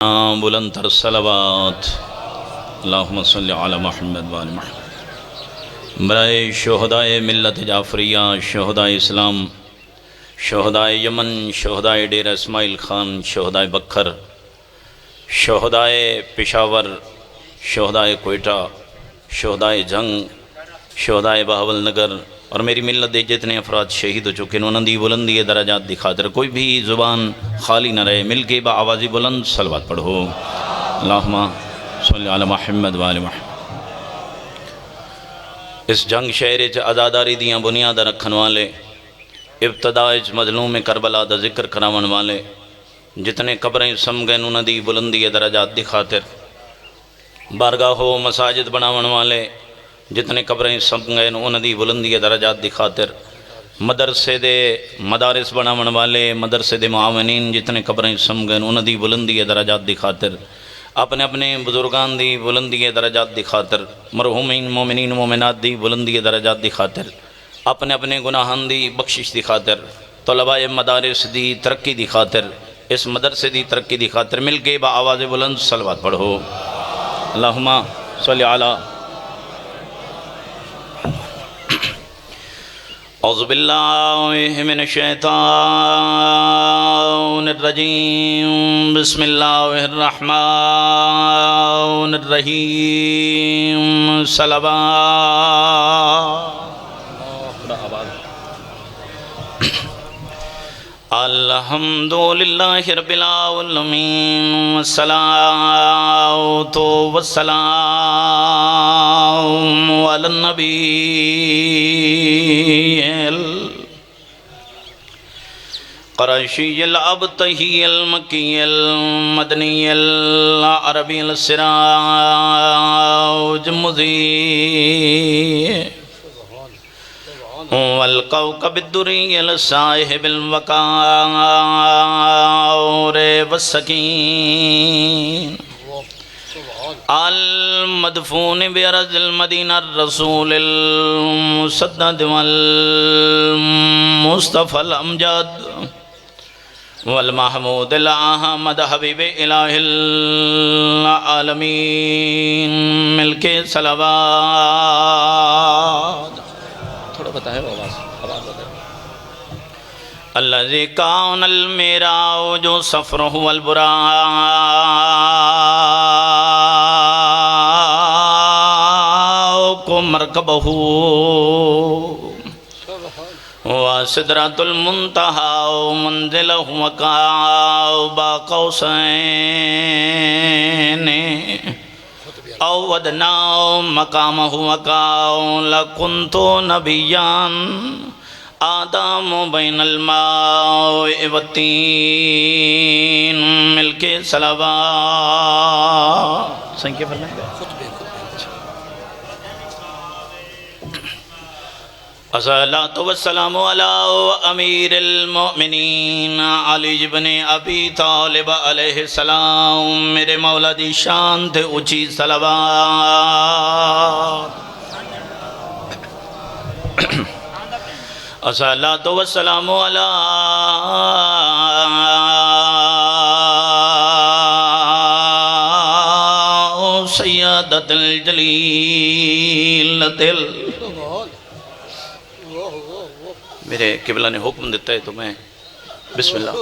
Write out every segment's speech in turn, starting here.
بلند تر صلوات اللہم صلی علی محمد وآل محمد۔ برائے شہدائے ملت جعفریہ، شہدائے اسلام، شہدائے یمن، شہدائے ڈیر اسماعیل خان، شہدائے بکھر، شہدائے پشاور، شہدائے کوئٹہ، شہدائے جنگ، شہدائے بہاول نگر اور میری ملت دے جتنے افراد شہید ہو چکے انہوں نے بلندی درجات دی خاطر کوئی بھی زبان خالی نہ رہے، مل کے با آوازی بلند صلوات پڑھو۔ اللہم صلی علی محمد وآل محمد۔ اس جنگ شہر چ آزاداری دیاں بنیاد رکھن والے، ابتداء مظلوم کربلا دا ذکر کراون والے، جتنے قبریں سم گئے انہوں نے بلندی درجات دی خاطر، بارگاہ و مساجد بناون والے، جتنے قبریں سم گئے انہوں نے بلندی درجات دی خاطر، مدرسے دے مدارس بناون والے، مدرسے دے معاونین جتنے قبریں سم گئے انہوں نے بلندی درجات دی خاطر، اپنے اپنے بزرگان دی بلندی درجات دی خاطر، مرحومین مومنین مومنات دی بلندی درجات دی خاطر، اپنے اپنے گناہان دی بخشش دی خاطر، طلباء مدارس دی ترقی دی خاطر، اس مدرسے دی ترقی دی خاطر مل کے با آواز بلند صلوات پڑھو۔ اللہم صلی علی اعوذ باللہ من الشیطان الرجیم، بسم اللہ الرحمن الرحیم، صلوات۔ الحمدللہ رب العالمین، والصلاة والسلام علی النبی القرشی الابتہی المکی المدنی العربی السراج مضیء والکوکب الدری الصاحب الوقار والسکین المدفون برز المدینہ الرسول المسدد والمصطفى الامجد والمحمود الاحمد حبیب الہ العالمین، مل کے صلوات تھوڑا بتائے آواز بتائے۔ الذی کان المراج سفرہ والبراق مرکبہ وسدرۃ المنتہی منزلہ وقاب قوسین او ادنا مقامہ وقال لکنت نبیان آدم بین الماء والتین، مل کے صلوات سنکے فرمائے گا۔ الصلاۃ والسلام علی امیر المؤمنین علی بن ابی طالب علیہ السلام، میرے مولا دی شان تے اونچی صلوات۔ الصلاۃ والسلام علی سیدۃ الجلیلۃ میرے قبلہ نے حکم دیتا ہے تو میں بسم اللہ۔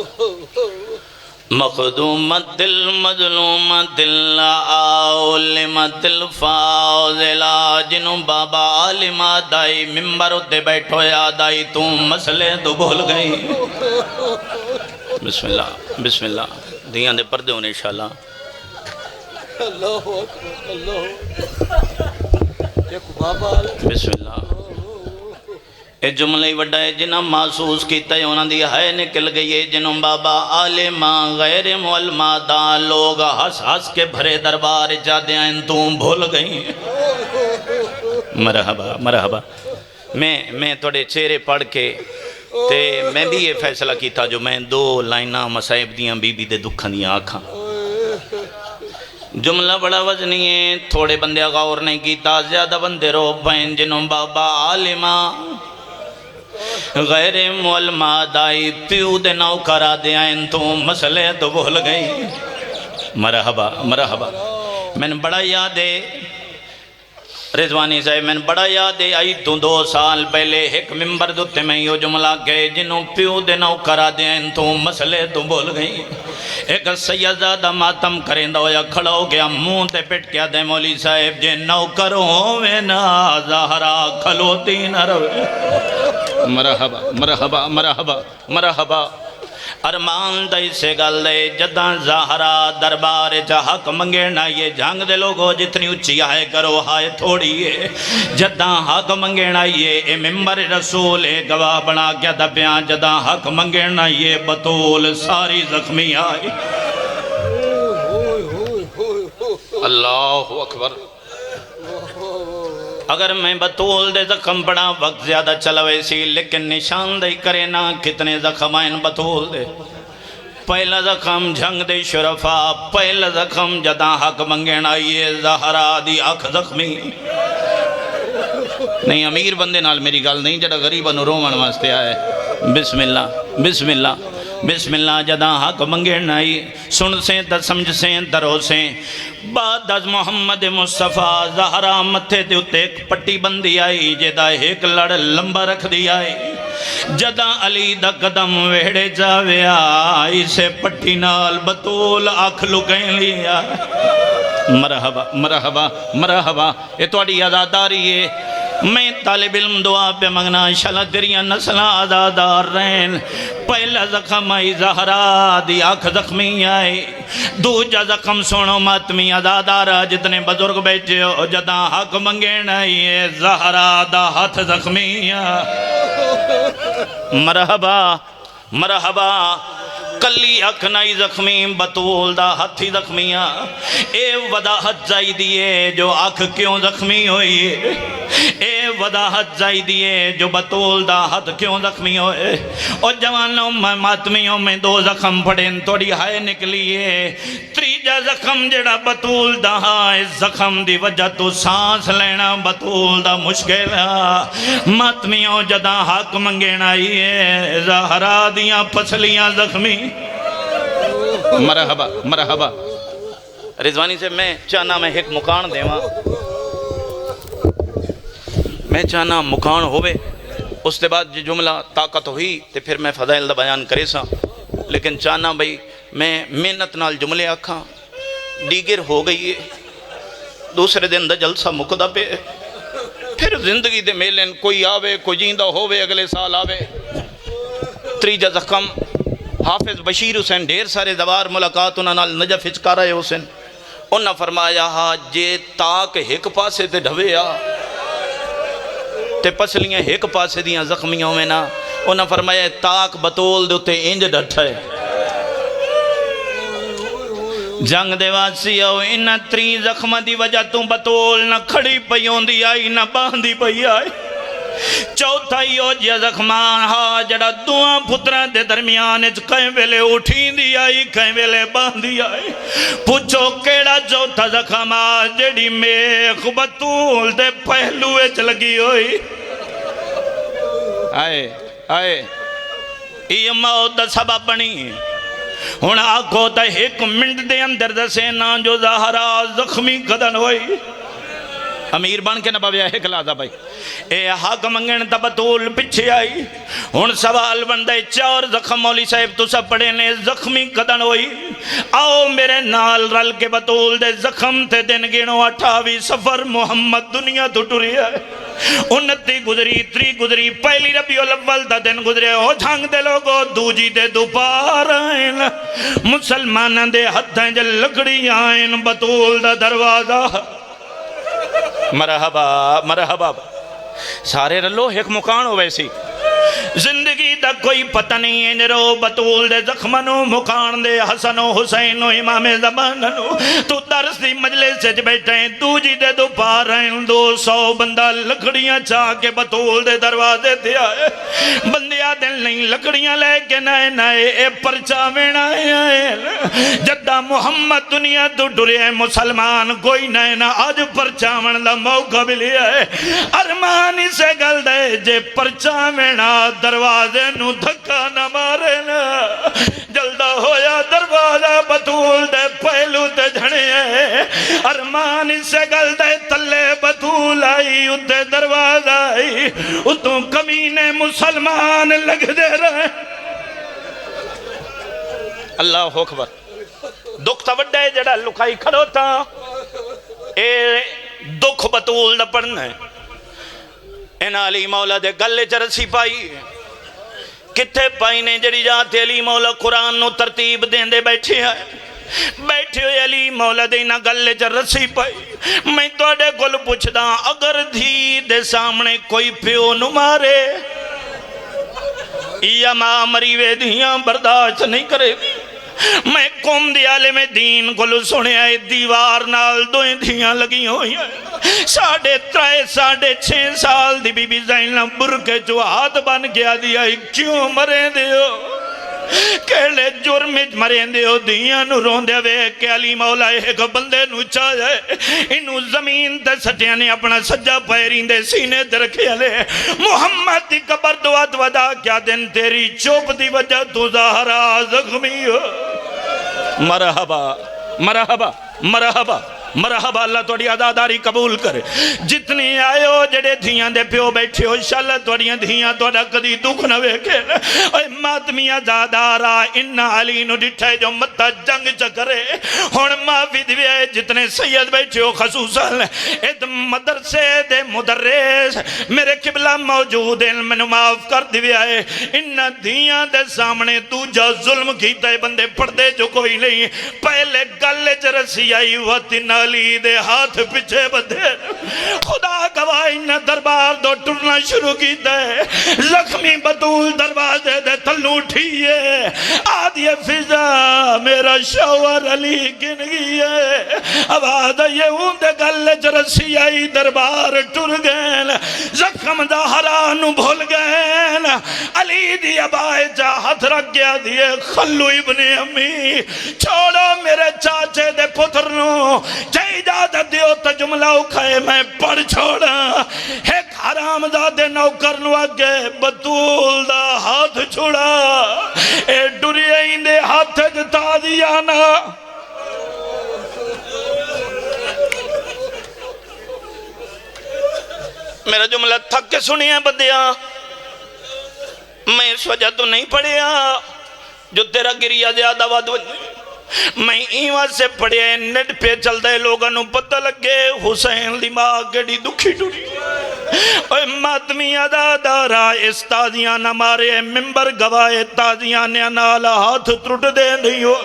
مخدومت المظلومت العالمت الفاضلہ، جنوں بابا عالمہ دائی ممبر اتے بیٹھو یا دائی تم مسئلے تو بھول گئی۔ بسم اللہ بسم اللہ، دیاں دے پردے ہونے انشاءاللہ۔ اللہ اکبر اللہ بسم اللہ۔ اے جملے وڈا ہے جنہاں محسوس کیتا ہے انہاں دی ہے نکل گئی ہے، جنہوں بابا عالمہ غیر معلمہ دا لوگ ہس ہس کے بھرے دربار جادے ہیں تم بھول گئی۔ مرحبا مرحبا۔ میں توڑے چہرے پڑھ کے تے میں بھی یہ فیصلہ کیتا جو میں دو لائنہ مسائب دیاں بی بی دے دکھاں دیاں آکھاں۔ جملہ بڑا وزنی ہے، تھوڑے بندے غور نہیں کیتا، زیادہ بندے رو بین جنہوں بابا عالمہ غیر معلمہ دائی پیو دے نو کرا دے آئین تو مسئلے تو بھول گئی۔ مرحبا مرحبا. میں بڑا یاد ہے رضوانی صاحب، میں بڑا یاد ہے آئی تو 2 سال پہلے ایک ممبر دوتے میں یہ جملہ کہے جنہوں پیو دے نو کرا دیں تو مسئلے تو بول گئی. ایک سیدزادہ ماتم کریں دو یا کھڑا ہو گیا منہ تے پٹ کیا دے مولی صاحب جے نو کرو میں نا زہرا کھلوتی نہ روے. مرحبا مرحبا مرحبا مرحبا. ارمان دائی سے گل دے جداں زہرا دربار جا حق منگینا یہ جھنگ دے لوگو جتنی اچھی آئے کرو ہائے تھوڑی ہے. جداں حق منگینا یہ اے ممبر رسول گواہ بنا کیا دبیاں جداں حق منگینا یہ بطول ساری زخمی آئی. اللہ اکبر. اگر میں بطول دے زخم بڑا وقت زیادہ چلوے سی لیکن نشان دے کرے نا کتنے زخم آئین بطول دے. پہلا زخم جھنگ دے شرفا، پہلا زخم جداں حق منگین آئیے زہرا دی اکھ زخمی. نہیں امیر بندے نال میری گل نہیں جڑا غریبہ نو رومن واسطے آئے. بسم اللہ بسم اللہ بسم اللہ. جداں حق منگین آئی سن سے تا سمجھ سے درو سے بعد از محمد مصطفیٰ زہرا متھے دے اتے ایک پٹی بندی آئی جدا ایک لڑ لمبا رکھ دی آئی. جداں علی دا قدم ویڑے جاوے آئی سے پٹی نال بطول آنکھ لکیں لیا. مرحبا مرحبا مرحبا. یہ توڑی عزاداری ہے. میں طالب علم دعا پہ منگنا انشاءاللہ تیریاں نسلہ عزادار رہن. پہلا زخم آئی زہرا دی آنکھ زخمی آئی. دوجہ زخم سنو ماتمی عزادارہ جتنے بزرگ بیٹھے ہو جداں حق منگین آئی زہرا دا ہاتھ زخمی آئی. مرحبا مرحبا. کلی اکھ نائی زخمی بطول دا ہاتھی زخمیاں. اے وضاحت جائی دیئے جو اکھ کیوں زخمی ہوئی. اے وضاحت جائی دیئے جو بطول دا ہاتھ کیوں زخمی ہوئے. اور جوانوں میں ماتمیوں میں 2 زخم پڑھیں توڑی ہائے نکلیے. تریجہ زخم جڑا بطول دا ہائے زخم دی وجہ تو سانس لینا بطول دا مشکل ہے. ماتمیوں جداں حق منگین آئیے زہرا دیاں پسلیاں زخمی. مرحبا مرحبا. رضوانی سے میں چاہنا میں ایک مکان دیواں. میں چاہنا مکان ہوئے اس کے بعد جو جملہ طاقت ہوئی تو پھر میں فضائل دا بیان کرے سا. لیکن چاہنا بھئی میں محنت نال جملے آکھاں دیگر ہو گئی ہے. دوسرے دن دا جلسہ مقدہ پہ پھر زندگی دے میلن کوئی آوے کوئی جیندہ ہوئے اگلے سال آوے. تریجہ زخم حافظ بشیر حسین ڈھیر سارے دوار ملاقات انہاں نال نجف اچکارہ حسین انہاں فرمایا ہاں جے تاک ایک پاسے تے ڈھوے آ تے پسلیاں ایک پاسے دیاں زخمیوں میں نا. انہاں فرمایا تاک بطول دے تے انج ڈٹھے. جنگ دے واسی او انہاں 3 زخم دی وجہ تو بطول نہ کھڑی پیون دی آئی نہ باندھی پئی آئی. چوتھا ہو جیا زخمان ہا جڑا 2 پتران دے درمیان کہیں ویلے اٹھین دی آئی کہیں ویلے باندھی آئی. پوچھو کیڑا چوتھا زخمان جڑی میخ بطول دے پہلوے چلگی ہوئی. آئے آئے یہ موت دا سبب بنی. ہن آکھو تا 1 منٹ دے اندر دسے نا جو زہرا زخمی قدن ہوئی. امیر بن کے نبا بیا ایک لازہ بھائی. اے حق منگن تا بطول پچھے آئی. ہن سوال بندے 4 زخم مولی صاحب تو سب پڑے نے زخمی قدن ہوئی. آؤ میرے نال رل کے بطول دے زخم تے دن گینو 28 سفر محمد دنیا تو ٹری ہے. 29 گزری 3 گزری پہلی ربیع الاول دا دن گزرے. ہو جھنگ دے لوگو دوجی دے دوپار آئین مسلمان دے ہتھیں جل لکڑی آئین بطول دا دروازہ. مرحبا مرحبا. سارے رلو ایک مکان ہو ویسی. زندگی دا کوئی پتہ نہیں ہے نرو بطول دے زخمنو مکان دے حسن و حسین و امام زماننو. تو درس دی مجلس سے بیٹھیں دوجی دے دو پار ہیں 200 بندہ لکڑیاں چاہ کے بطول دے دروازے دے آئے. بندیاں دل نہیں لکڑیاں لے کے نئے نئے اے پرچاوین آئے. جدہ محمد دنیا تو ڈرے ہیں مسلمان کوئی نئے نہ آج پرچاوین دا موقع بھی لیا ہے. ارمانی سے گل دے جے پرچاوین دروازے نو دھکا نہ مارے نا جلدا ہویا دروازہ بطول دے پہلو تے جھڑے ارمان سے گل دے تلے بطول آئی ادھے دروازہ آئی اتوں کمینے مسلمان لگ دے رہے اللہ اکبر دکھ تا وڈا ہے جڑا لکائی کھڑو تا اے دکھ بطول دا پڑھنا ہے این علی مولا دے گلے چرسی پائی کتھے پائی نے جڑی جاتے علی مولا قرآن نو ترتیب دیں دے بیٹھے آئے بیٹھے ہوئے علی مولا دینا گلے چرسی پائی میں تو اڈے گل پوچھ دا اگر دھی دے سامنے کوئی پیو نو مارے یا ماں مریوے دھیاں برداشت نہیں کرے گی میں قوم دی عالم دین گلو سنے آئے دیوار نال دوئیں دھیاں لگی ہوئی ہیں 3.5 سال دی بی بی زینب برکے جو ہاتھ بن گیا دیا کیوں مرے دیو کہلے جرم مرین دیو دیاں نو رون دے وے کہ علی مولا ایک بندے نو چاہے انو زمین تے سٹیاں نے اپنا سجا پیرین دے سینے تے رکھے لے محمد دی قبر دعات ودا کیا دن تیری چوپ دی وجہ تو زہرا زخمی ہو مرحبا مرحبا مرحبا مرحبا اللہ توڑی عداداری قبول کرے جتنی آئے ہو جڑے دھیاں دے پیو بیٹھے ہو شاءاللہ توڑیاں دھیاں توڑا کدی دکھ نہ ویکھے اے ماتمی عدادارا انہا علی نو ڈٹھے جو متا جنگ چکرے ہون معافی دوئے جتنے سید بیٹھے ہو خصوصاً اد مدرسے دے مدرس میرے قبلہ موجود علم نو معاف کر دوئے انہا دھیاں دے سامنے تو جا ظلم کیتا ہے بندے پڑھتے جو کوئی نہیں پہلے گلے چرسی آئی وطن علی دے ہاتھ پچھے بدھے خدا گواہی نہ دربار دو ٹرنا شروع کی دے زخمی بطول دروازے دے تلو اٹھئیے آدھی فضا میرا شوہر علی گن گئیے آواز یہ ہوں دے گلے چرسی آئی دربار ٹر گئن زخم دا حرانو بھول گئن علی دی ابائے جا ہاتھ رکھ گیا دیئے خلو ابن امی چھوڑو میرے چاچے دے پترنو جائے اجازت دیو تا جملہ اکھائے میں پڑھ چھوڑا ایک حرام زادے نوکر نو آگے بطول دا ہاتھ چھوڑا اے ڈوری ایندے ہاتھ جتا دیا نا میرا جملہ تھک کے سنی ہے بدیا میں اس وجہ تو نہیں پڑھیا جو تیرا گریہ زیادہ واد میں ایوان سے پڑھے نیٹ پہ چل دے لوگاں نو پتہ لگے حسین دی ماں گڑی دکھی ٹوڑی اے ماتمی عدادارا اس تازیاں نہ مارے ممبر گوائے تازیاں نے نالا ہاتھ ترٹ دے نہیں ہو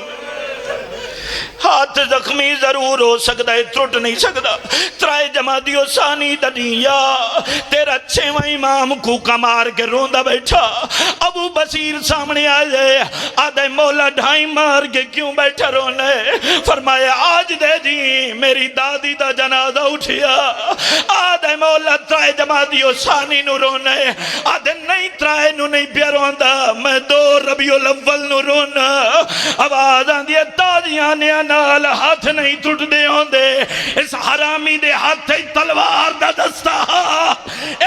ہاتھ زخمی ضرور ہو سکتا ہے ترٹ نہیں سکتا ترائے جماعتیوں ثانی دنیا تیرا 6واں امام کوکا مار کے روندہ بیٹھا ابو بصیر سامنے آئے آدھے مولا ڈھائی مار کے کیوں بیٹھا رونے فرمایا آج دے جی میری دادی دا جنازہ اٹھیا آدھے مولا ترائے جماعتیوں ثانی نو رونے آدھے نہیں ترائے نو نہیں پیا روندہ میں 2 ربیع الاول نو رونا آواز آندھے تازیاں نے نال ہاتھ نہیں ٹوٹ دے ہوں دے اس حرامی دے ہاتھ تلوار دا دستا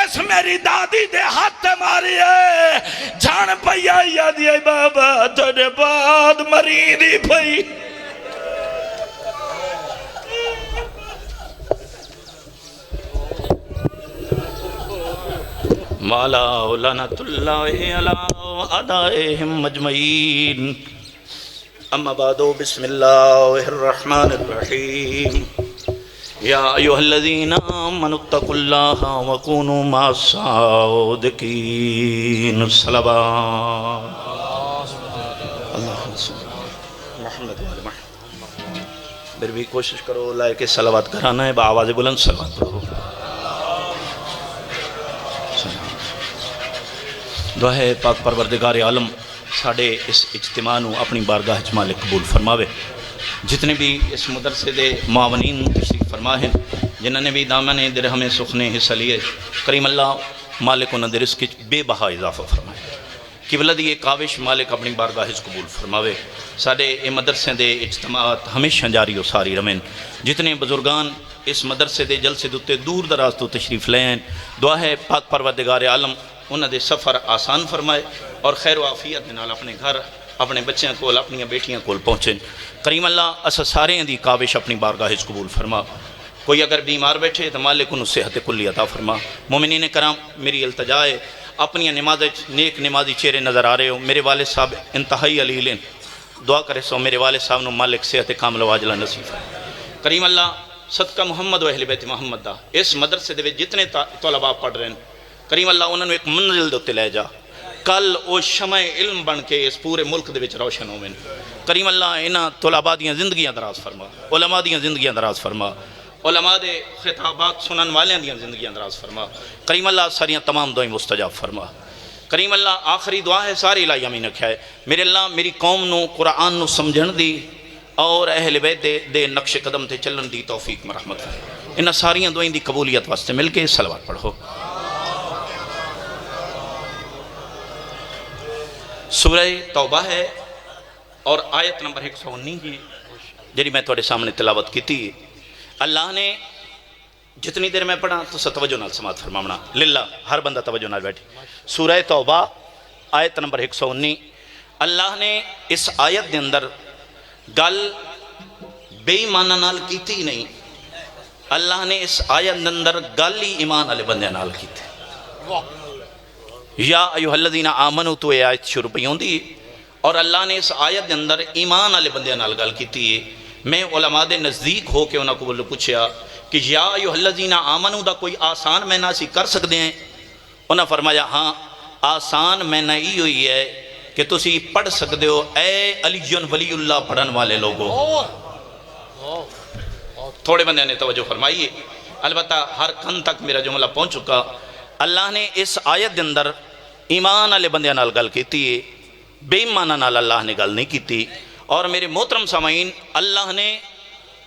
اس میری دادی دے ہاتھ ماری ہے جان پیا یادی ہے بابا تھوڑے بعد مریدی پئی مولا لعنت اللہ علی اعدائہم مجمعین اما بعدو بسم اللہ الرحمن الرحیم یا ایوہ الذین آمنوا اتقوا اللہ وکونوا مع الصادقین صلوات اللہ محمد پھر بھی کوشش کرو لائے کہ صلوات کرانا ہے بآواز بلند صلوات پڑھو دعا ہے پاک پروردگار عالم ساڑھے اس اجتماع نو اپنی بارگاہ مالک قبول فرماوے جتنے بھی اس مدرسے دے معاونین تشریف فرما ہیں جنہوں نے بھی دامن درہم سخنے حصہ لیے کریم اللہ مالک انہوں نے رزق بے بہا اضافہ فرمائے قبلہ دی کاوش مالک اپنی بارگاہ قبول فرماوے ساڑھے اے مدرسے دے اجتماعات ہمیشہ جاری و ساری رمین جتنے بزرگان اس مدرسے دے جلسے دوتے دور دراز تو تشریف لیں دعا ہے پاک پروردگار عالم انہوں دے سفر آسان فرمائے اور خیر و عافیت نال اپنے گھر اپنے بچیاں کول اپنی بیٹیاں کول پہنچے۔ کریم اللہ اسا سارے دی کاوش اپنی بارگاہ وچ قبول فرما۔ کوئی اگر بیمار بیٹھے تو مالک انہوں صحت کلی عطا فرما۔ مومنین کرام میری التجا ہے اپنی نماز نیک نمازی چہرے نظر آ رہے ہو، میرے والد صاحب انتہائی علیل ہیں، دعا کرے سو میرے والد صاحب نو مالک صحت کامل و عاجلہ نصیب فرمائے۔ کریم اللہ صدقہ محمد و اہل بیت محمد دا اس مدرسے دے وچ جتنے طلباء پڑھ رہے ہیں کریم اللہ انہوں نے ایک منزل دے تے لے جا، کل او شمع علم بن کے اس پورے ملک دے وچ روشن ہوویں۔ کریم اللہ انہاں طلباء دیاں زندگیاں دراز فرما، علماء دیاں زندگیاں دراز فرما، علماء دے خطابات سنن والیاں دیاں زندگیاں دراز فرما۔ کریم اللہ ساریاں تمام دعائیں مستجاب فرما۔ کریم اللہ آخری دعا ہے ساری الہی امین رکھا ہے، میرے اللہ میری قوم نو قرآن نو سمجھن دی اور اہل بیت دے نقش قدم تے چلن دی توفیق مرحمت فرما۔ انہاں ساریاں دعائیں دی قبولیت واسطے مل کے صلوات پڑھو۔ سورہ توبہ ہے اور آیت نمبر 119 ہے جی میں تھوڑے سامنے تلاوت کی تھی۔ اللہ نے جتنی دیر میں پڑھا تو توجہ نال سماعت فرماونا للہ، ہر بندہ توجہ نال بیٹھے۔ سورہ توبہ آیت نمبر 119، اللہ نے اس آیت دے اندر گل بے ایمانہ نال کیتی نہیں، اللہ نے اس آیت دے اندر گل ہی ایمان والے بندے نال کیتی۔ یا ایھا الذین آمنوا تو یہ آیت شروع پہ ہوندی اور اللہ نے اس آیت دے اندر ایمان والے بندے نال گل کیتی ہے۔ میں علماء دے نزدیک ہو کے انہاں کو پوچھیا کہ یا ایھا الذین آمنوا دا کوئی آسان معنی اسی کر سکتے ہیں؟ انہاں فرمایا ہاں آسان معنی ہی ہوئی ہے کہ تسی پڑھ سکتے ہو اے علی ولی اللہ پڑھن والے لوگوں۔ تھوڑے بندے نے توجہ فرمائیے، البتہ ہر کن تک میرا جملہ پہنچ چکا۔ اللہ نے اس آیت دے اندر ایمان والے بندیاں نال گل کیتی ہے، بے ایماناں نال اللہ نے گل نہیں کیتی۔ اور میرے محترم سامعین اللہ نے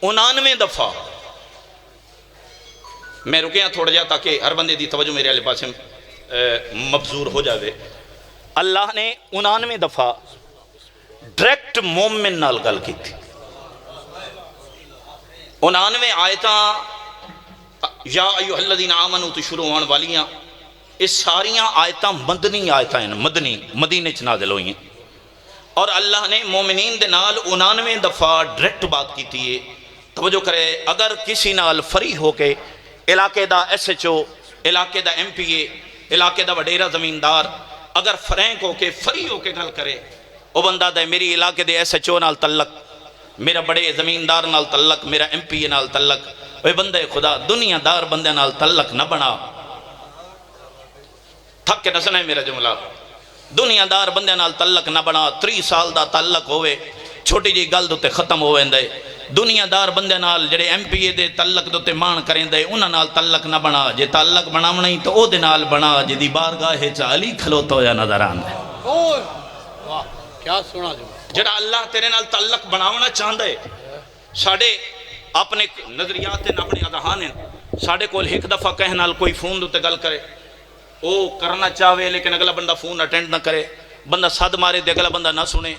99 دفعہ، میں رکیا تھوڑا جا تاکہ ہر بندے دی توجہ میرے والے پاس مبزور ہو جاوے، اللہ نے 99 دفعہ ڈائریکٹ مومن نال گل کی تھی۔ 99 آیتاں یا ایھا الذین آمنوا تو شروع ہونے والیاں، اس ساریاں آیتاں مدنی آیتاں ہیں، مدینے چ نازل ہوئی ہیں۔ اور اللہ نے مومنین دے نال 99 دفعہ ڈائریکٹ بات کی تھی۔ توجہ کرے اگر کسی نال فری ہو کے علاقے دا ایس ایچ او، علاقے دا ایم پی اے، علاقے دا وڈیرا زمیندار اگر فرینک ہو کے فری ہو کے گل کرے، او بندہ دے میری علاقے دے ایس ایچ او نال تعلق، میرا بڑے زمیندار نال تعلق، میرا ایم پی اے نال تعلق، اے بندے خدا دنیا دار بندے نال تعلق نہ بنا۔ تھک کے دسنا ہے میرا جملہ، دنیا دار بندے نال تعلق نہ بنا۔ 3 سال دا تعلق ہوئے چھوٹی جی گل دوتے ختم ہو ویندے۔ دنیا دار بندے نال جڑے ایم پی اے دے تعلق دوتے مان کریں دے انہاں نال تعلق نہ بنا۔ جے تعلق بناونا ہی تو او دے نال بنا جے دی بارگاہ چ علی کھلوتا ہویا نظر آندا ہے۔ واہ کیا سونا جڑا اللہ تیرے نال تعلق بناونا چاہندا ہے، ساڈے اپنے نظریات ہیں، اپنے اذہان ہیں، ساڈے کول ایک دفعہ کہہ نال کوئی فون دوتے گل کرے، او کرنا چاہے لیکن اگلا بندہ فون اٹینڈ نہ کرے، بندہ صد مارے دے اگلا بندہ نہ سنے،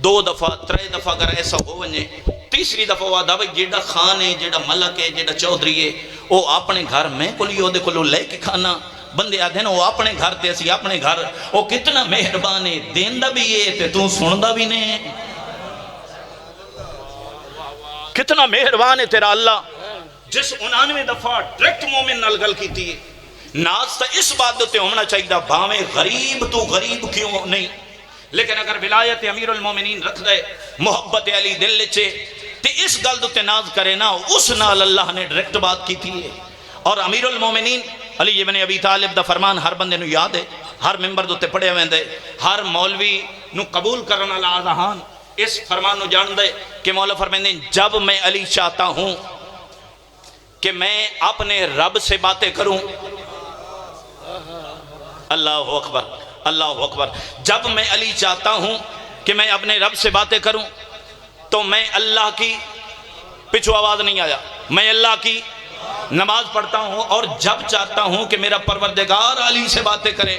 2 دفعہ 3 دفعہ اگر ایسا ہو ونجے، تیسری دفعہ وہ آدھا بھئی جیڑا خان ہے، جیڑا ملک ہے، جیڑا چودھری ہے، وہ اپنے گھر میں کلی ہو دے کلو لے کے کھانا۔ بندے آدھے نا وہ اپنے گھر تے اسی اپنے گھر، وہ کتنا مہربان ہے، دین دا بھی ہے تے تو سن دا بھی نہیں، کتنا مہربان ہے تیرا اللہ جس 99 دفعہ ڈائریکٹ مومن نال گل کیتی ہے۔ ناز تا اس بات دوتے ہونا چاہیے بھاویں غریب تو غریب کیوں نہیں، لیکن اگر ولایت امیر المومنین رکھ دے، محبت علی دل لچے تے اس گل دوتے ناز کرے نا، اس نال اللہ نے ڈائریکٹ بات کی تھی۔ اور امیر المومنین علی ابن ابی طالب دا فرمان ہر بندے نو یاد ہے، ہر ممبر دوتے پڑھے ہوئے دے، ہر مولوی نو قبول کرنا والا اذہان اس فرمان نو جان دے کہ مولا فرماندے جب میں علی چاہتا ہوں کہ میں اپنے رب سے باتیں کروں، اللہ اکبر اللہ اکبر، جب میں علی چاہتا ہوں کہ میں اپنے رب سے باتیں کروں تو میں اللہ کی پچھو آواز نہیں آیا، میں اللہ کی نماز پڑھتا ہوں، اور جب چاہتا ہوں کہ میرا پروردگار علی سے باتیں کرے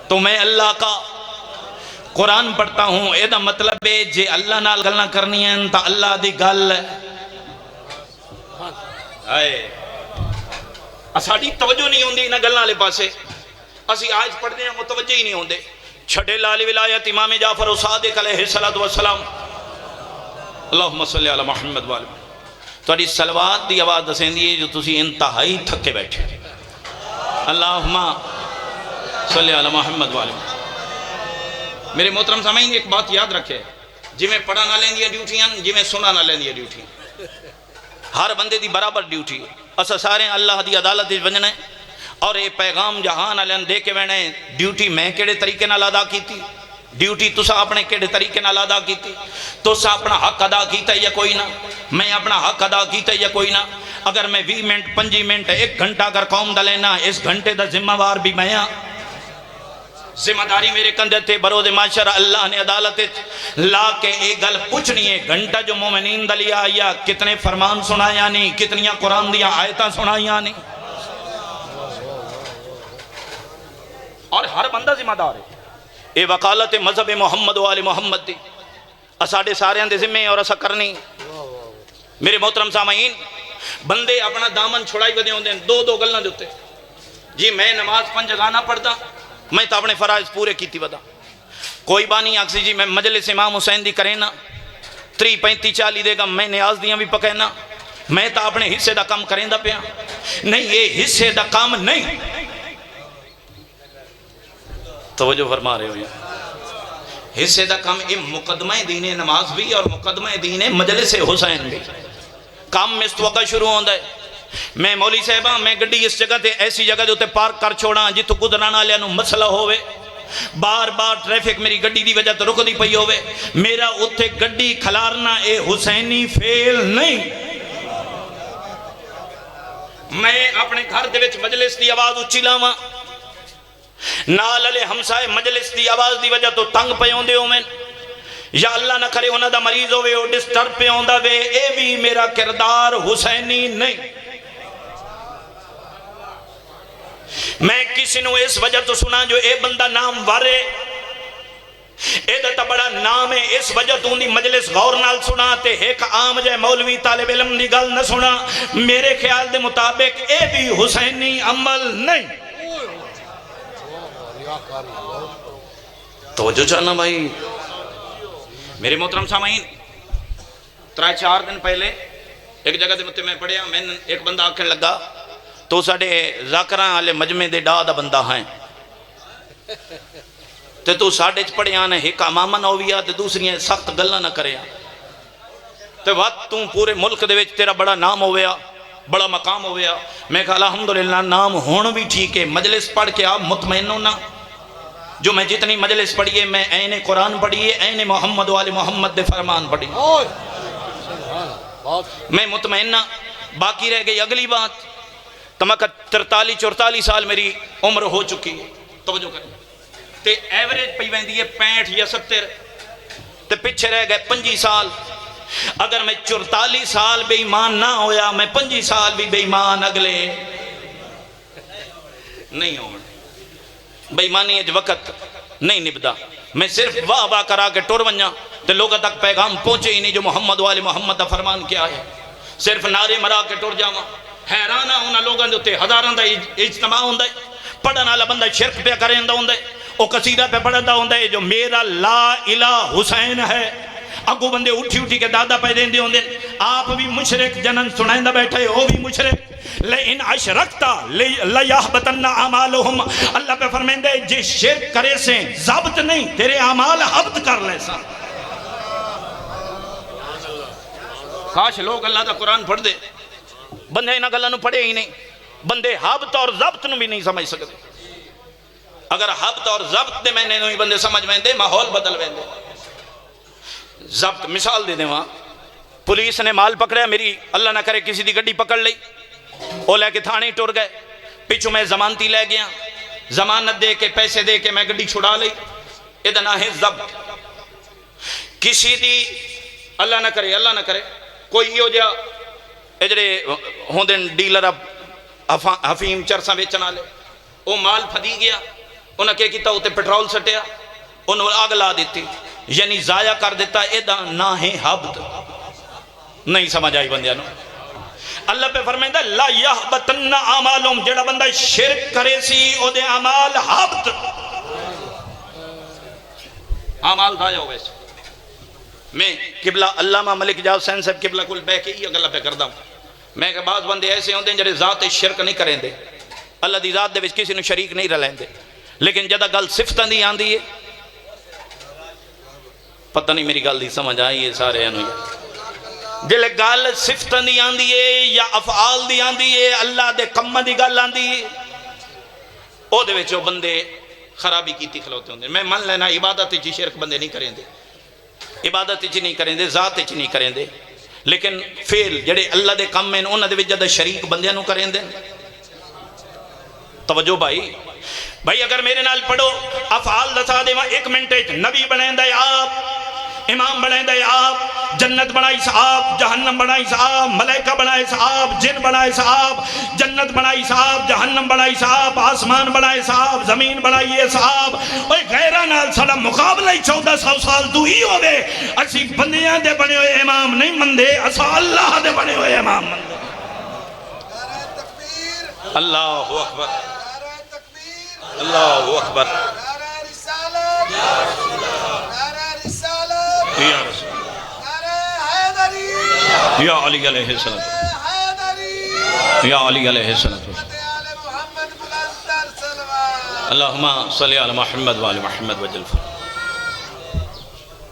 تو میں اللہ کا قرآن پڑھتا ہوں۔ اے دا مطلب ہے جے اللہ نال گلنا کرنی ہے تا اللہ دی گل ہے۔ ساڑی توجہ نہیں ہوندی نہ گلنا لے پاسے، اسی آج پڑھنے ہیں متوجہ ہی نہیں ہوندے چھڑے لالی ولایت امام جعفر و صادق علیہ السلام اللہم صلی علی محمد والے تھوڑی صلوات دی آواز دسیں دیئے جو تسی انتہائی تھکے بیٹھے اللہم صلی علی محمد والے میرے محترم سامعین ایک بات یاد رکھے جی میں پڑھا نہ لیں دیا ڈیوٹیاں جی میں سنا نہ لیں دیا ڈیوٹیاں ہر بندے دی برابر ڈیوٹی اسا سارے اللہ دی عدالت دی ونجنے اور یہ پیغام جہان علین دے کے وینے ڈیوٹی میں کیڑے طریقے نال ادا کیتی ڈیوٹی تسا اپنے کیڑے طریقے نال ادا کیتی تسا اپنا حق ادا کیتا یا کوئی نہ میں اپنا حق ادا کیتا یا کوئی نہ اگر میں 20 منٹ 25 منٹ 1 گھنٹہ اگر قوم دا لینا اس گھنٹے دا ذمہ وار بھی میں ہاں ذمہ داری میرے کندھے تے بروز معاشر اللہ نے عدالت لا کے ایک گل پوچھنی ہے گھنٹہ جو مومنین دا لیا یا کتنے فرمان سنایا نہیں کتنیاں قرآن دیا آیتاں سنایا نہیں اور ہر بندہ ذمہ دار ہے اے وکالت مذہب محمد و آل محمد دی اساڑے سارے دے ذمہ اور اسا کرنی میرے محترم سامعین بندے اپنا دامن چھڑائی ودے ہوندے دو گلنا دیتے جی میں نماز 5 جگہ نہ پڑھتا میں تو اپنے فرائض پورے کیتی ودا کوئی بانی آکسی جی میں مجلس امام حسین دی کریں نا 30 35 40 دے گا میں نیاز دیاں بھی پکے نا میں تو اپنے حصے دا کام کریں دا پیا نہیں یہ حصے دا کام نہیں توجہ فرما رہے ہو یہ حصے دا کام یہ مقدمہ دین نماز بھی اور مقدمہ دین مجلس حسین بھی کام میں اس وقت شروع ہوندہ ہے میں مولی صاحبہ میں گڈی اس جگہ تے ایسی جگہ جو تے پارک کر چھوڑا جتو گدرانا لیا نو مسئلہ ہوئے بار بار ٹریفک میری گڈی دی وجہ تے رک دی پئی ہوئے میرا اتھے گڈی کھلارنا اے حسینی فیل نہیں میں اپنے گھر دے وچ مجلس دی آواز اچھی لاواں نال علی ہمسائے مجلس دی آواز دی وجہ تو تنگ پہ ہوندے ہو میں یا اللہ نہ کرے انہاں دا مریض ہوئے او ڈسٹرب پہ ہوندا وے اے بھی میرا کردار حسینی نہیں میں کسی نو اس وجہ تو سنا جو اے بندہ نام وارے اے دا بڑا نام ہے اس وجہ تو اندی مجلس غور نال سنا تے ایک عام جائے مولوی طالب علم دی گل نہ سنا میرے خیال دے مطابق اے بھی حسینی عمل نہیں توجہ چاہنا بھائی میرے محترم سامعین 3-4 دن پہلے ایک جگہ دے میں پڑھیا میں ایک بندہ آکھن لگا تو ساڑے ذاکران آلے مجمع دے ڈا دا بندہ ہیں تو ساڑے چ پڑھیا نے ایک امامن ہویا تے دوسری سخت گلہ نہ کریا تو وقت تو پورے ملک دے وچ تیرا بڑا نام ہویا بڑا مقام ہویا میں کہا الحمدللہ نام ہون بھی ٹھیک ہے مجلس پڑھ کے آپ مطمئن ہونا جو میں جتنی مجلس پڑھیے میں عین قرآن پڑھیے عین محمد و آل محمد دے فرمان پڑھیے میں مطمئنہ باقی رہ گئی اگلی بات تمکہ 43-44 سال میری عمر ہو چکی ہے توجہ کریں تے ایوریج پہ ویندی ہے 65 یا 70 تے پچھے رہ گئے 25 سال اگر میں 44 سال بے ایمان نہ ہویا میں 25 سال بھی بے ایمان اگلے نہیں ہوں بے ایمانی اج وقت نہیں نبدا میں صرف واہ واہ کرا کے ٹور ونجا تے لوگوں تک پیغام پہنچے ہی نہیں جو محمد و آل محمد دا فرمان کیا ہے صرف نعرے مرا کے ٹور جاواں حیرانہ ہونا لوگوں دے تے ہزاراں دا اجتماع ہوندا ہے پڑھن والا بندہ شرک پہ کریندا ہوندا ہے او قصیدہ پہ پڑھدا ہوندا ہے جو میرا لا الہ حسین ہے اگو بندے اٹھی کے دادا پہ دیندے ہوندے آپ بھی مشرک جنن سنائندہ بیٹھے ہو بھی مشرک لئن اشرکتا لیحبطن اعمالہم اللہ پہ فرمائندے جے شرک کرے سے ضابط نہیں تیرے اعمال حبط کر لے سا کاش لوگ اللہ دا قرآن پڑھ دے بندے انہاں گلاں نوں پڑھے ہی نہیں بندے حبط اور ضبط نوں بھی نہیں سمجھ سکتے اگر حبط اور ضبط دے میں نے نہیں بندے سمجھ ویندے ماحول بدل ویندے ضبط مثال دے دیں وہاں پولیس نے مال پکڑیا میری اللہ نہ کرے کسی دی گڈی پکڑ لئی وہ لے کے تھانے ٹر گئے پچھو میں ضمانتی لے گیا ضمانت دے کے پیسے دے کے میں گڈی چھڑا لئی یہ نہ ہے ضبط کسی دی اللہ نہ کرے کوئی ہو جا اجڑے ہوندے ڈیلر حفیم چرساں بیچنا لے وہ مال پھدی گیا انہاں کیا کیتا ہوتے پیٹرول سٹیا انہوں آگ لا دیتی یعنی ضائع کر دیتا یہ نہ ہے حبط نہیں سمجھ آئی بندیاں نو اللہ پہ فرمائندہ لا یحبطن اعمالہم، جڑا بندہ شرک کرے سی او دے اعمال حبط اعمال تھا جاؤ ویسے. میں قبلہ علامہ ملک جاؤ حسین صاحب قبلہ کل بہ کے یہ گلا پہ کردہ ہوں. میں کہ بعض بندے ایسے ہوندے ہیں جڑے ذات شرک نہیں کریں دے، اللہ دی ذات دے وچ کسی نے شریک نہیں رلیں دے، لیکن جدہ گل صفتاں دی آندی ہے، پتہ نہیں میری گل دی سمجھ آئی ہے سارے انہوں جلے گل صفتاں دی آندی ہے یا افعال دی آندی ہے، اللہ دے کمہ دی گل آندی ہے، او دے وچ بندے خرابی کیتی کھلوتے ہوندے. میں من لینا عبادت جی شرک بندے نہیں کریں دے، عبادت چ نہیں کریں دے، ذات چ نہیں کریں دے، لیکن فعل جڑے اللہ دے کم ہیں انہاں دے وچ جدے شریک بندیاں نو کریں دے. توجہ بھائی اگر میرے نال پڑھو افعال دسا دے وہاں 1 منٹ نبی بنائیں دے آپ، امام بنائیں دے آپ، جنت بنائی صاحب، جہنم بنائی صاحب، ملائکہ بنائی صاحب، جن بنائی صاحب، جنت بنائی صاحب، جہنم بنائی صاحب، آسمان بنائی صاحب، زمین بنائیے صاحب. اوہ غیرہ نال سڑا مقابلہ ہی 1400 سال تو ہی ہوئے. اسی بندیاں دے بنے ہوئے امام نہیں مندے، اسا اللہ دے بنے ہوئے امام مندے. اللہ اکبر، اللہ اکبر، یا علی علیہ السلام، یا علی علیہ السلام، اللہم صلی علی محمد وآل محمد وجل.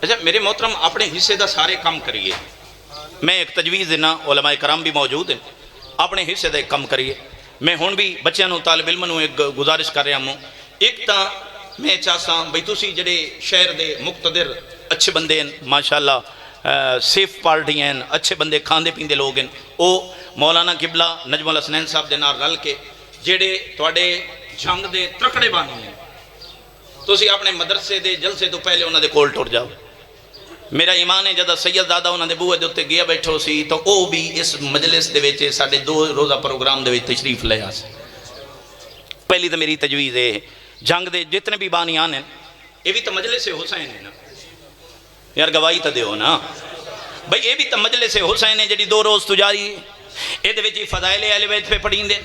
اچھا میرے محترم اپنے حصے دا سارے کام کریے. میں ایک تجویز دینا، علماء کرام بھی موجود ہیں، اپنے حصے دا ایک کام کریے. میں ہون بھی بچیاں نو طالب علم نو ایک گزارش کر رہا ہوں. ایک تا میں چاہتا ہوں بھئی تسی جڑے شہر دے مقتدر اچھے بندے ہیں ماشاءاللہ، سیف پارٹی ہیں، اچھے بندے کھاندے پیندے لوگ ہیں، او مولانا قبلہ نجم الحسنین صاحب دے نال رل کے جڑے تواڈے جنگ دے ترکڑے بانی ہیں، تسی اپنے مدرسے دے جلسے تو پہلے انہاں دے کول ٹر جاؤ. میرا ایمان ہے جدہ سید دادا انہاں دے بوئے دے اتے گیا بیٹھو سی تو او بھی اس مجلس دے ویچے ساڑھے 2 روزہ پروگرام دے ویچ تشریف لے آسے. پہلی تو میری تجویز ہے جنگ دے جتنے بھی بانی آنے یہ بھی تو مجلس حسین ہے نا یار، گواہی تو دیو نا بھئی، یہ بھی تو مجلس حسین ہے جڑی 2 روز تجاری ہے. یہ دے ویچی فضائل اہل بیت پہ پڑھیں دے،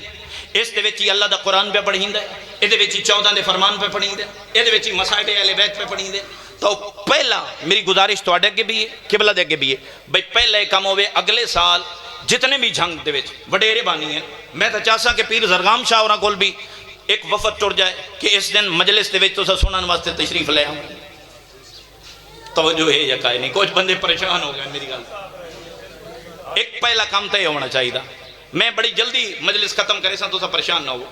اس دے ویچی اللہ دا قرآن پہ پڑھیں دے، یہ دے ویچی 14 دے فرمان پہ پڑھیں دے، یہ دے ویچی مسائل اہل بیت پہ پڑھیں دے. تو پہلا میری گزارش تو اڈے کے بھی ہے، قبلہ دے کے بھی ہے بھئی پہلے کام ہوئے اگلے سال جتنے بھی جنگ دے ویچ وڈیرے بانی ہیں. میں تو چاہسا کہ پیر زرغام شاہ اور کول بھی ایک وفد ٹر جائے کہ اس دن مجلس دے ویچ تو سنن واسطے تشریف لے آؤں. توجہ ہے یا کائے نہیں، کچھ بندے پریشان ہو گئے میری گل. ایک پہلا کام تو یہ ہونا چاہیے تھا، میں بڑی جلدی مجلس ختم کرے سا تو سا پریشان نہ ہو.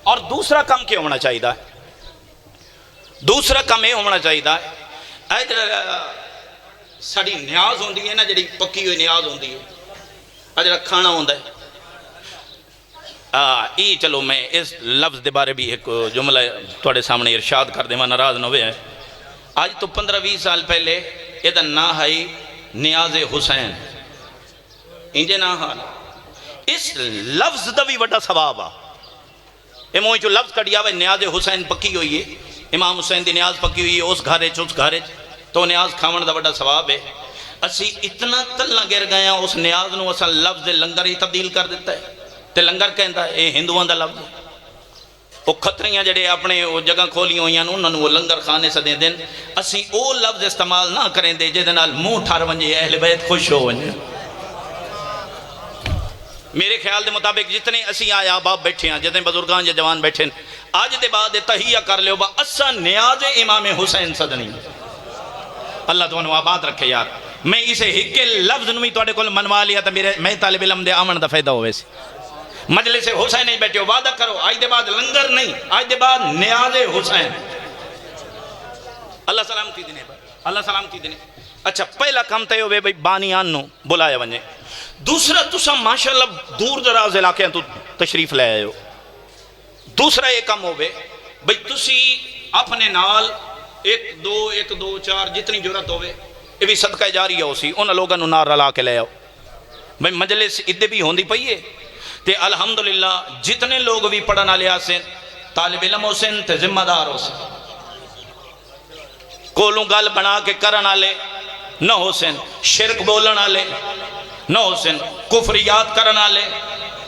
اور دوسرا کام کیا ہونا چاہیے تھا؟ دوسرا کام یہ ہونا چاہیے تھا ساری نیاز ہوندی ہے نا، جڑی پکی ہوئی نیاز ہوندی ہے، جڑا کھانا ہوندا ہے. ای چلو میں اس لفظ دے بارے بھی ایک جملہ تھوڑے سامنے ارشاد کر دے، میں ناراض نہ ہوئے ہیں. آج تو 15-20 سال پہلے یہ دا نا ہے نیاز حسین، انجے نا حال اس لفظ دا بھی وڈا ثواب آ. یہ موئی جو لفظ کڑیا ہے نیاز حسین پکی ہوئی ہے، امام حسین دی نیاز پکی ہوئی ہے، اس گھارے تو نیاز کھاون دا وڈا ثواب ہے. اسی اتنا تلنا گر گئے ہیں اس نیاز نو اصلا لفظ لنگر ہی تبدیل کر دیتا ہے. تے لنگر کہندا ہے اے ہندوان دا لفظ ہے. وہ کھتریاں جڑے اپنے وہ جگہ کھولی ہوئی ہیں انہوں نے وہ لنگر خانے سے دیں دیں. اسی او لفظ استعمال نہ کریں دے جے دنال منہ ٹھار ونجے اہل بیت خوش ہو ونجے. میرے خیال دے مطابق جتنے اسی آیا باپ بیٹھے ہیں، جتنے بزرگان یا جوان بیٹھے ہیں، آج دے بعد تحیہ کر لے با اسا نیاز امام حسین صدنی. اللہ تو انہوں آباد رکھے یار. میں اسے ہکے لفظ نمی تو اڈے کل منوا لیا تا میں طالب علم دے آمن دا فائدہ ہوئے سے. مجلس حسین نہیں بیٹھے ہو، وعدہ کرو آج دے بعد لنگر نہیں، آج دے بعد نیاز حسین. اللہ سلامتی دینے، اللہ سلامتی دینے. اچھا پہلا کام تے ہوئے بھئی بانیان نو بلایا ونجے. دوسرا تسا ماشاءاللہ دور دراز علاقے تو تشریف لے آئے ہو. دوسرا یہ کام ہوئے بھئی تسی اپنے نال 1 2 4 جتنی جورت ہوئے یہ بھی صدقہ جاری ہو سی انہا لوگاں نو نار رلا کے لے آؤ. بھئی مجلس ادھے بھی ہوندی پئیے تے الحمدللہ جتنے لوگ بھی پڑھنا لیا سے طالب علم ہو سن تے ذمہ دار ہو سن، کولوں گل بنا کے کرنا لے نہ ہو سن، شرک بولنا لے نہ حسین کفریات کرن والے،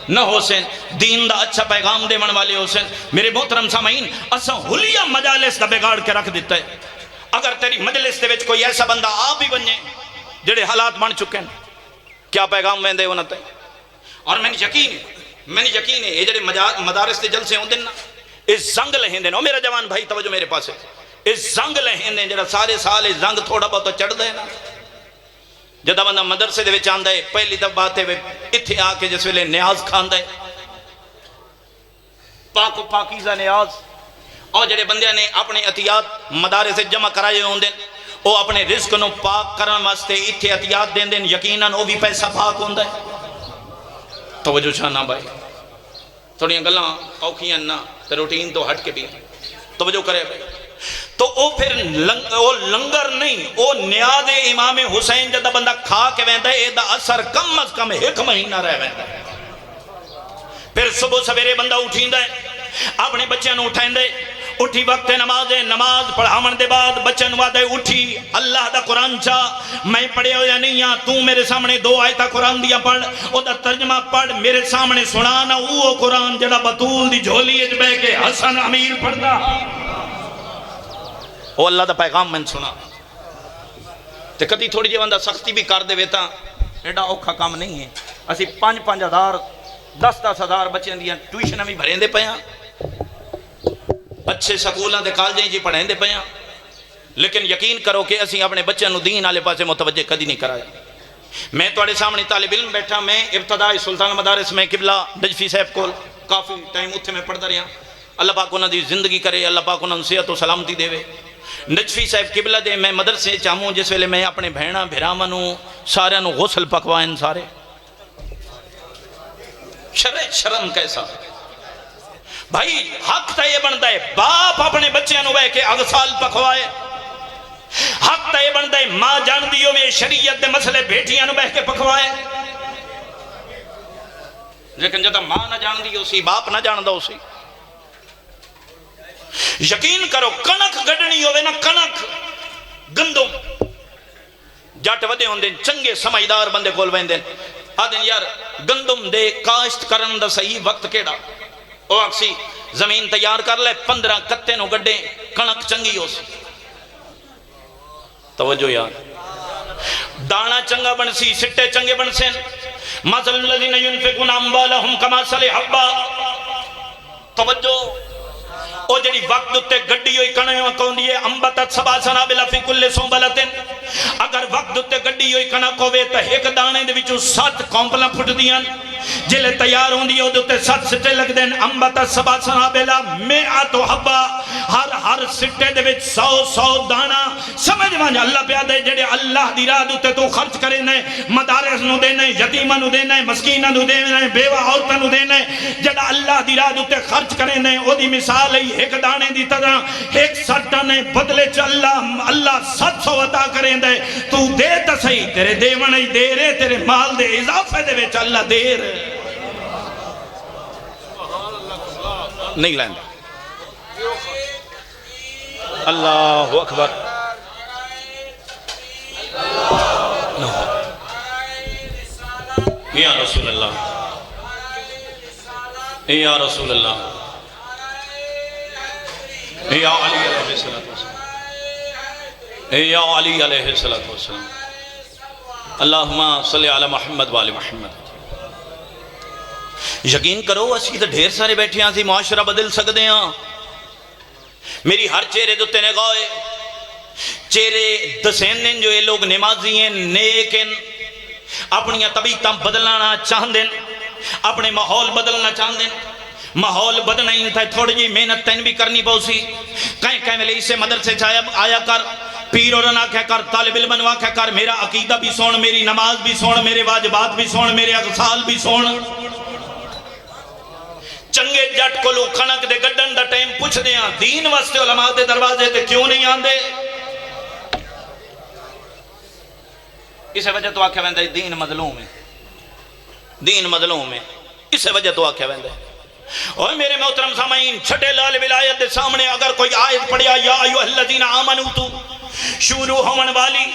نہ حسین دین دا اچھا پیغام دے من والے حسین۔ میرے محترم سامعین، اسا حلیہ مجالس دا بگاڑ کے رکھ دیتا ہے۔ اگر تیری مجلس دے وچ کوئی ایسا بندہ آپ ہی بنے جڑے حالات بن چکے ہیں، کیا پیغام ویندے انہاں تے؟ اور میں نے یقین ہے یہ جڑے مدارس دے جلسے ہوندے نا، اس زنگ لہندے نا، میرا جوان بھائی توجہ میرے پاس ہے، اس زنگ لہندے جڑا سارے سال اس زنگ تھوڑا بہت چڑھ دے نا، جدہ بندہ مدرسے دے وچ آندا ہے پہلی دفعہ بات ہے اتھے آ کے جس ویلے نیاز کھاندا ہے، پاک و پاکیزہ نیاز، اور جڑے بندے نے اپنے عطیات مدارس جمع کرائے ہوندے وہ اپنے رزق نو پاک کرن واسطے اتھے عطیات دین دین، یقیناً وہ بھی پیسہ پاک ہوندا ہے۔ توجہ چھانا بھائی، تھوڑیاں گلاں اوکھیاں نہ تے روٹین تو ہٹ کے بھی توجہ کرے بھائی۔ تو وہ پھر وہ لنگر نہیں، وہ نیاز امام حسین جدہ بندہ کھا کے ویندا ہے، دا اثر کم از کم 1 مہینہ رہ ویندا ہے۔ پھر صبح سویرے بندہ اٹھیندا ہے، اپنے بچیاں نو اٹھائیں دے، اٹھی وقت نماز ہے، نماز پڑھاون دے بعد بچن وعدے اٹھی اللہ دا قرآن چاہ میں پڑھے ہو یا نہیں، تو میرے سامنے 2 آیتہ قرآن دیا پڑھ، او دا ترجمہ پڑھ، میرے سامنے سنانا وہ قرآن جڑا بطول دی جھولی اچ بے کے حسن امیر پڑھدا، او اللہ دا پیغام میں سنا۔ تے کدی تھوڑی جی بندہ سختی بھی کر دے ویتا ایڈا اوکھا کام نہیں ہے۔ اسی 5-5 ہزار 10-10 ہزار بچیاں دیاں ٹیوشناں بھی بھریں دے پیاں، اچھے سکولاں دے کالجیں جی پڑھیں دے پیاں، لیکن یقین کرو کہ اسی اپنے بچوں نو دین والے پاسے متوجہ کدی نہیں کرایا۔ میں تواڈے سامنے طالب علم بیٹھا، میں ابتدائی سلطان مدارس میں قبلہ نجفی صاحب کو کافی ٹائم اتھے میں پڑھتا رہا، اللہ پاک انہاں دی زندگی کرے، اللہ پاک انہاں صحت و سلامتی دے۔ نجفی صاحب قبلہ دے میں مدرسے چاہوں جس ویلے میں اپنے بہناں بھراواں نو سارے نو غسل پکوائن، سارے شرم کیسا بھائی، حق تا یہ بنتا ہے باپ اپنے بچے نو بے کے اغسال پکوائے، حق تا یہ بنتا ہے ماں جان دیو میں شریعت دے مسئلے بیٹیاں نو بے کے پکوائے، لیکن جب ماں نہ جان دیو سی، باپ نہ جان دو سی۔ یقین کرو کنک گڑنی ہوئے نا، کنک گندم جٹ ودے ہوندے چنگے سمجھدار بندے کول ویندے آدھیں یار گندم دے کاشت کرن دا صحیح وقت کیڑا، او اکسی زمین تیار کر لے 15 کتے نو گڈے کنک چنگی ہو سی۔ توجہ یار، دانا چنگا بن سی، سٹے چنگے بن سین۔ مثل الذین ينفقون اموالهم كمثل حبہ، توجہ او جڑی وقت تے گڈی ہوئی کنیاں کوندی ہے، انبتت 7 سنابل فی کل سنبلۃ، اگر وقت تے گڈی ہوئی کنک ہوے تے ایک دانے دے وچوں 7 کونپلاں پھٹدیاں، جلے تیار ہوندی او تے 7 سٹے لگ دین، انبتت 7 سنابل 100 حبہ، ہر سٹے دے وچ 100 دانا۔ سمجھ وانج اللہ پیا دے جڑے اللہ دی راہ تے تو خرچ کرے نے، مدارس نو دینا ہے، یتیماں نو دینا ہے، مسکیناں نو دینا ہے، بیوہ عورتاں نو دینا ہے، جڑا اللہ دی راہ تے خرچ کرے نے او دی مثال ہے ایک دانے دی طرح، ایک 7 دانے بدلے چ اللہ 700 عطا کریں دے، تو دے تا صحیح، تیرے دیوان ہی دے رہے، تیرے مال دے اضافے دے وچ اللہ دے رہے نہیں لیندا۔ اللہ اکبر، یا رسول اللہ، یا رسول اللہ، یا علی علیہ السلام، یا علی علیہ السلام، اللہم صلی علی محمد وآل محمد۔ یقین کرو اسی تو ڈھیر سارے بیٹھے ہیں، معاشرہ بدل سکتے ہیں۔ میری ہر چہرے دوتے نگاہ ہے، چہرے دسین دن جو یہ لوگ نمازی ہیں، نیک ہیں، اپنی طبیعتاں بدلنا چاہتے ہیں، اپنے ماحول بدلنا چاہتے ہیں۔ ماحول بدلنا ہی تھا، تھوڑی جی محنت تین بھی کرنی پوسی، کہیں ملے اسے مدرسے آیا کر، پیر اور نہ کہہ کر، طالب علم نہ کہہ کر، میرا عقیدہ بھی سون، میری نماز بھی سون، میرے واجبات بھی سون، میرے اغسال بھی سون۔ چنگے جٹ کو لوگ کھنک دے گڈن دا ٹائم پوچھ دیاں، دین واسطے علماء دے دروازے تے کیوں نہیں آندے؟ اسے وجہ تو آکھیا ویندے دین مظلوم ہے، دین مظلوم ہے، اسے وجہ تو آکھیا ویندے۔ اور میرے محترم سامعین، چھٹے لال ولایت دے سامنے اگر کوئی آیت پڑھیا یا ایھا الذین آمنوا تو شروع ہون والی،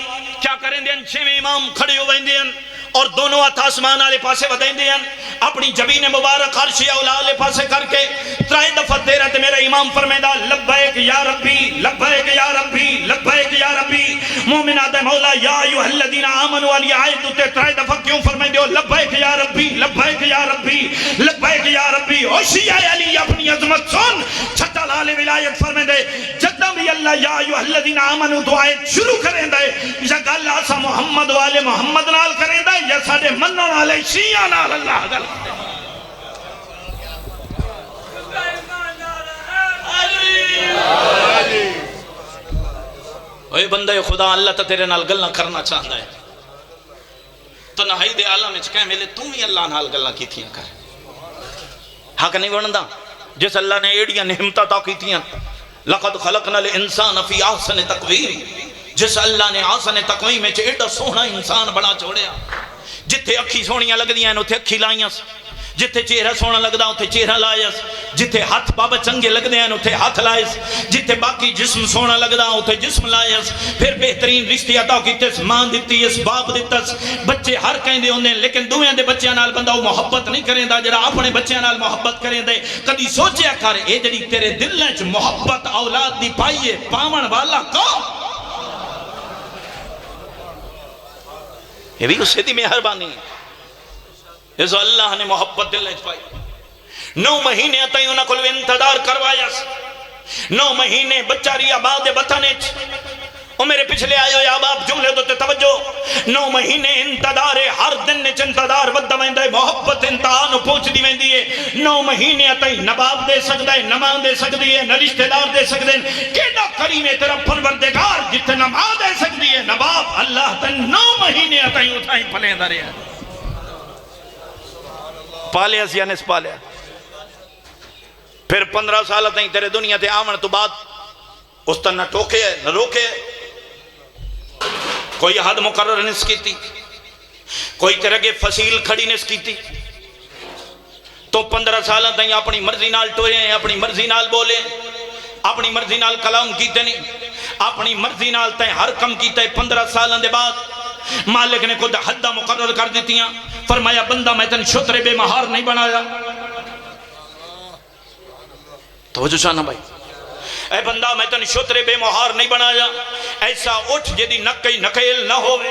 کیا کریں دے؟ 6 امام کھڑے ہو ویندے ہیں، اور دونوں ہاتھ آسمان والے پاسے ودیندے ہیں اپنی جبین مبارک عرش اولا والے پاسے کر کے ترائے دفعہ تیرا تے میرا امام فرمیدا لبیک یا ربی لبیک یا ربی لبیک یا ربی مومن آدھے مولا یا ایوہ الذین آمنوا والی آیت تے ترائے دفعہ کیوں فرمیندے ہو لبیک یا ربی لبیک یا ربی لبیک یا ربی او شیعہ علی اپنی عظمت سن چھٹا لال ولایت فرمیندے جدہ بھی اللہ یا ایوہ الذین آمنوا تو آیت شروع کریں دے یا گل آسا محمد والے محمد نال کریں دے یا ساڑے منن والے شیعہ نال اللہ گل اے بندے خدا اللہ تا تیرے نال گلنا کرنا چاہتا ہے تنہائی دے عالم اچھ کہیں ملے تم ہی اللہ نال گلنا کی تھیاں کر حق نہیں بڑھندا جس اللہ نے ایڈیاں نحمتہ تا کی تھیاں لقد خلقنا الانسان فی احسن تقویم جس اللہ نے آسن تقویم میں ایڈا سونا انسان بڑا چھوڑیا جتھے اکھی سونیاں لگ دیاں اتھے اکھی لائیاں جتھے چہرہ سونا لگدا اتھے چہرہ لائیس جتھے ہاتھ بابا چنگے لگ دیاں اتھے ہاتھ لائیس جتھے باقی جسم سونا لگدا اتھے جسم لائیس پھر بہترین رشتے عطا کیتس ماں دیتی اس باپ دیتس بچے ہر کہیں دے ہوندے لیکن دویاں دے بچیاں نال بندہ وہ محبت نہیں کریں دا جڑا اپنے بچیاں نال محبت کریں دے کدی سوچیا کر اے جڑی تیرے دل وچ محبت اولاد دی پائیے پاون والا کون یہ بھی اسے دی مہربانی ہے اس اللہ نے محبت دل نے پائی 9 مہینے تائیں انہاں کول انتظار کروایا 9 مہینے بچہ ریا بعد وطن او میرے پچھلے آئے ہو یا باپ جملے دو توجہ 9 مہینے انتظار ہر دن نے انتظار ود ویندا ہے محبت انتہا نو پہنچ دی ویندی ہے 9 مہینے تائیں نہ باپ دے سکدا ہے نہ ماں دے سکدی ہے نہ رشتہ دار دے سکدے ہیں کیڑا کریم ہے تیرا پروردگار جتھے نہ ماں دے سکدی ہے نہ باپ اللہ تے 9 مہینے تائیں اٹھائیں پلیندا رہیا پالیا سی انس پالیا پھر 15 سال تائیں تیرے دنیا تے آمن تو بعد اس تا نہ ٹوکے ہے نہ روکے ہے کوئی حد مقرر نس کی تھی کوئی تیرے کے فصیل کھڑی نس کی تھی تو 15 سال تائیں اپنی مرضی نال ٹوئے ہیں اپنی مرضی نال بولے اپنی مرضی نال کلام کیتے نہیں اپنی مرضی نال تائیں ہر کم کیتے 15 سالوں دے بعد مالک نے خود حدہ مقرر کر دیتیاں فرمایا بندہ میں تن شترے بے مہار نہیں بنایا توجہ چاہنا بھائی اے بندہ میں تن شترے بے مہار نہیں بنایا ایسا اٹھ جدی نکئی نکیل نہ ہوئے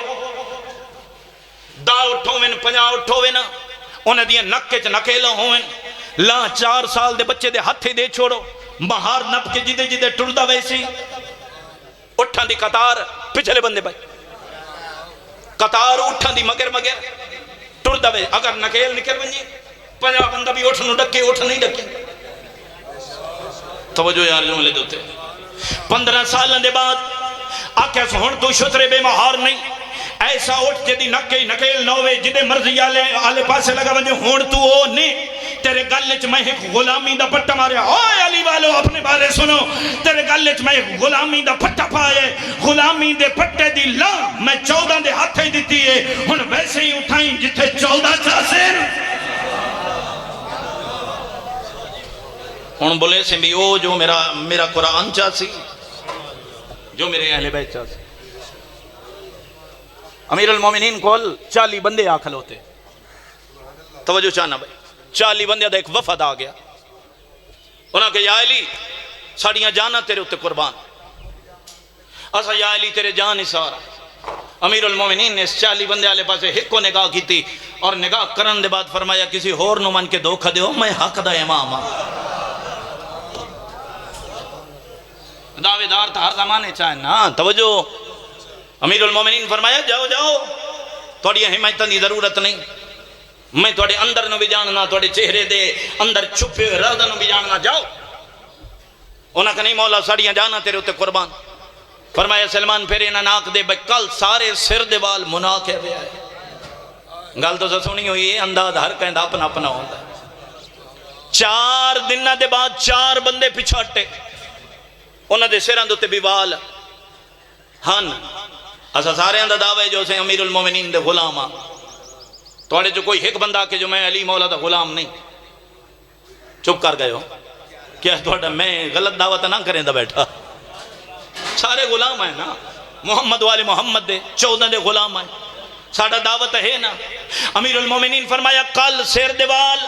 دا اٹھویں 50 اٹھویں نا انہیں دیا نکے چ نکیلا ہوئیں لا 4 سال دے بچے دے ہتھے دے چھوڑو مہار نپ کے جدے جدے ٹردہ ویسی اٹھان دی قطار پچھلے بندے بھائی قطار اٹھان دی مگر مگر ٹردہ ویسی اگر نکیل نکل بنجی 50 بندہ بھی اٹھ نو ڈکے اٹھ نہیں ڈکے توجہ یار جملے دوتے 15 سال دے بعد آکھیا سہن تو شترے بے مہار نہیں ایسا اٹھ جدی نکے نکیل نہ ہوئے جدے مرضی آلے پاسے لگا بنجے ہون تو او نہیں تیرے گلچ میں ایک غلامی دا پٹا مارے اوے علی والو اپنے بارے سنو تیرے گلچ میں ایک غلامی دا پٹا پائے غلامی دے پٹے دی لا میں 14 دے ہاتھیں دیتی ہے ہن ویسے ہی اٹھائیں جتھے 14 چاہتے ہن بولے سے بھی او جو میرا قرآن چاہتی جو میرے اہل بیت چاہتی امیر المومنین کول 40 بندے آکھل ہوتے توجہ چاہنا بھائی 40 بندے دا ایک وفد آ گیا انہاں کہ یا علی ساڑیاں جانا تیرے ہوتے قربان اسا یا علی تیرے جان ہی سارا امیر المومنین نے اس 40 بندے آلے پاسے ایک کو نگاہ کی تھی اور نگاہ کرن دے بعد فرمایا کسی ہور نو من کے دھوکہ دیو میں حق دا امام دعوے دار تا ہر زمانے چاہیں نا توجہ امیر المومنین فرمایا جاؤ جاؤ توڑی حمایت دی ضرورت نہیں میں توڑے اندر نو بھی جاننا توڑے چہرے دے اندر چھپے رازہ نو بھی جاننا جاؤ انہاں کہ نہیں مولا ساڑیاں جانا تیرے ہوتے قربان فرمایا سلمان پھر انہاں ناک دے بکل سارے سر دے وال مناکے ہوئے آئے گل تو سنی ہوئی ہے انداز ہر کہیں دا اپنا اپنا ہوتا ہے 4 دن دے بعد 4 بندے پچھاٹے انہاں دے سران دوتے بھی وال ہن اسا سارے اندر دعوے جو سے امیر المومنین دے غلام توڑے جو کوئی ایک بندہ کہ جو میں علی مولا دا غلام نہیں چپ کر گئے ہو کیا توڑا میں غلط دعوت نہ کریں دا بیٹھا سارے غلام ہیں نا محمد والے محمد دے 14 دے غلام ہیں ساڈا دعوت ہے نا. امیر المومنین فرمایا کل سر دے وال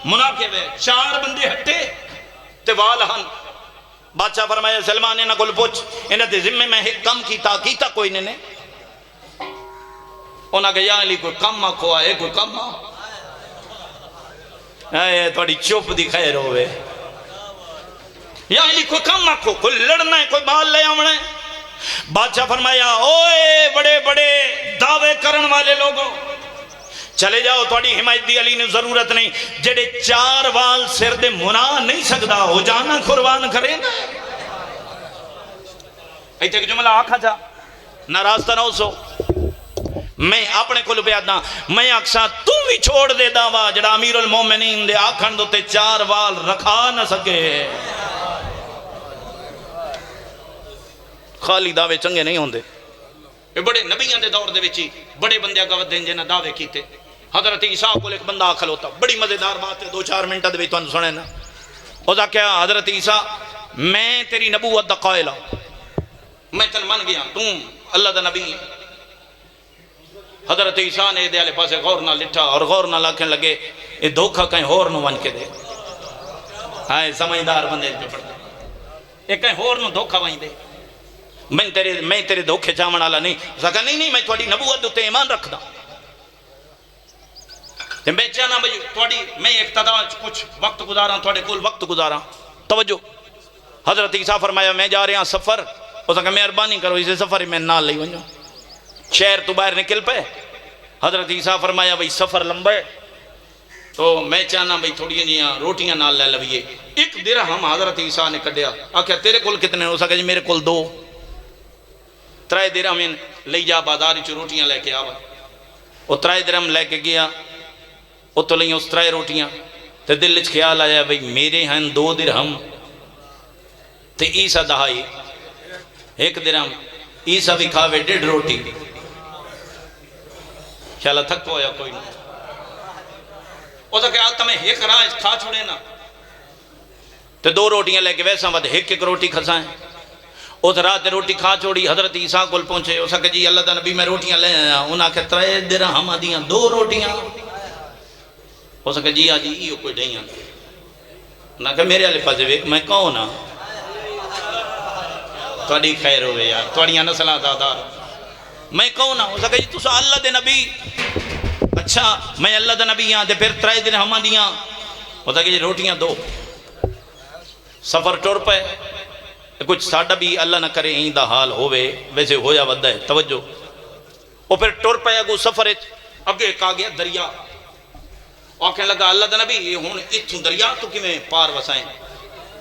مناقب ہے 4 بندے ہٹے تے وال ہن. بادشاہ فرمایا سلمان انہاں کول پوچھ انہاں دے ذمے میں ایک کم کیتا کوئی نے. انہاں کہ یا علی کوئی کم آکھو آئے کوئی کم اے تھوڑی چپ دی خیر ہوئے. یا علی کوئی کم آکھو, کوئی لڑنا ہے کوئی بال لے آمنا ہے. بادشاہ فرمایا اوئے بڑے بڑے دعوے کرن والے لوگوں چلے جاؤ, تھوڑی حمایت دی علی نے ضرورت نہیں. جڑے 4 وال سر دے منا نہیں سکدا ہو جانا قربان کرے نا. ایتھے ایک جملہ آکھا جا ناراض نہ ہو سو. میں اپنے کول بیادا میں آکھساں تو بھی چھوڑ دے دعویٰ جڑا امیر المومنین دے آکھن دے 4 وال رکھا نہ سکے. خالی دعوے چنگے نہیں ہوندے. یہ بڑے نبیوں دے دور دے وچ بڑے بندے اگاوت دین جنہاں دعوے کیتے. حضرت عیسیٰ کو ایک بندہ کھلوتا, بڑی مزیدار بات ہے, 2-4 منٹ دے وچ تانوں سنے نا. او دا کیا حضرت عیسیٰ میں تیری نبوت دا قائل ہوں, میں تن من گیا تو اللہ دا نبی ہے. حضرت عیسیٰ نے دے والے پاسے غور نہ لٹھا اور غور نہ لاکھن لگے یہ دھوکھا کہیں ہور نو ون کے دے. ہائے سمجھدار بندے جو پڑھتے یہ کہیں ہور نو دھوکھا وہیں دے. میں تیرے دھوکھے چاون والا نہیں. اس کہا نہیں میں تھوڑی نبوت تے ایمان رکھدا. تے میں چاہنا بھئی تھوڑی میں اقتدا کچھ وقت گزاراں تھوڑے کول وقت گزاراں. توجہ حضرت عیسیٰ فرمایا میں جا رہا سفر. اس کہا مہربانی کرو اسے سفر میں نہ لئی ونجو, شہر تو باہر نکل پے. حضرت عیسیٰ فرمایا بھئی سفر لمبا ہے تو میں چاہنا بھئی تھوڑی جیاں روٹیاں نال لے لویے. 1 درہم حضرت عیسیٰ نے کڈیا. آکھیا تیرے کول کتنے؟ ہو سکے جی میرے کول 2. 3 درہم لے جا بازار وچ روٹیاں لے کے آوا. وہ 3 درہم لے کے گیا, وہ تو لئیں اس 3 روٹیاں تے دل وچ خیال آیا بھئی میرے ہیں 2 درہم تے عیسیٰ دہائی 1 درہم. عیسیٰ بھی کھاوے 1.5 روٹی. خیالہ تھک ہویا کوئی نہیں. وہ تو کہا تمہیں 1 راج کھا چھوڑے نا تے 2 روٹیاں لے کے ویسا ود 1 روٹی کھسائیں. اس رات روٹی کھا چھوڑی. حضرت عیسیٰ کول پہنچے. اس کہ جی اللہ دا نبی میں روٹیاں لے آیا. انہاں کہ 3 درہم دیاں 2 روٹیاں. اس کہ جی آجی یہ کوئی نہیں آن. انہاں کہ میرے علی پاسے ویک میں کون ہاں؟ تھوڑی خیر ہوئے یار, تھوڑیاں نسلہ دادار. میں کون ہاں؟ اس کہ جی تسا اللہ دے نبی. اچھا میں اللہ دا نبی ہاں تے پھر 3 درہم دیاں. اس کہ جی روٹیاں 2. سفر ٹر پے. کچھ ساڈا بھی اللہ نہ کرے این دا حال ہوئے ویسے ہویا ودہ ہے. توجہ وہ پھر ٹر پے اگو سفر اگے ایک آگیا دریا. آکھیں لگا اللہ دا نبی ہون اتھوں دریا تو کی میں پار وسائیں.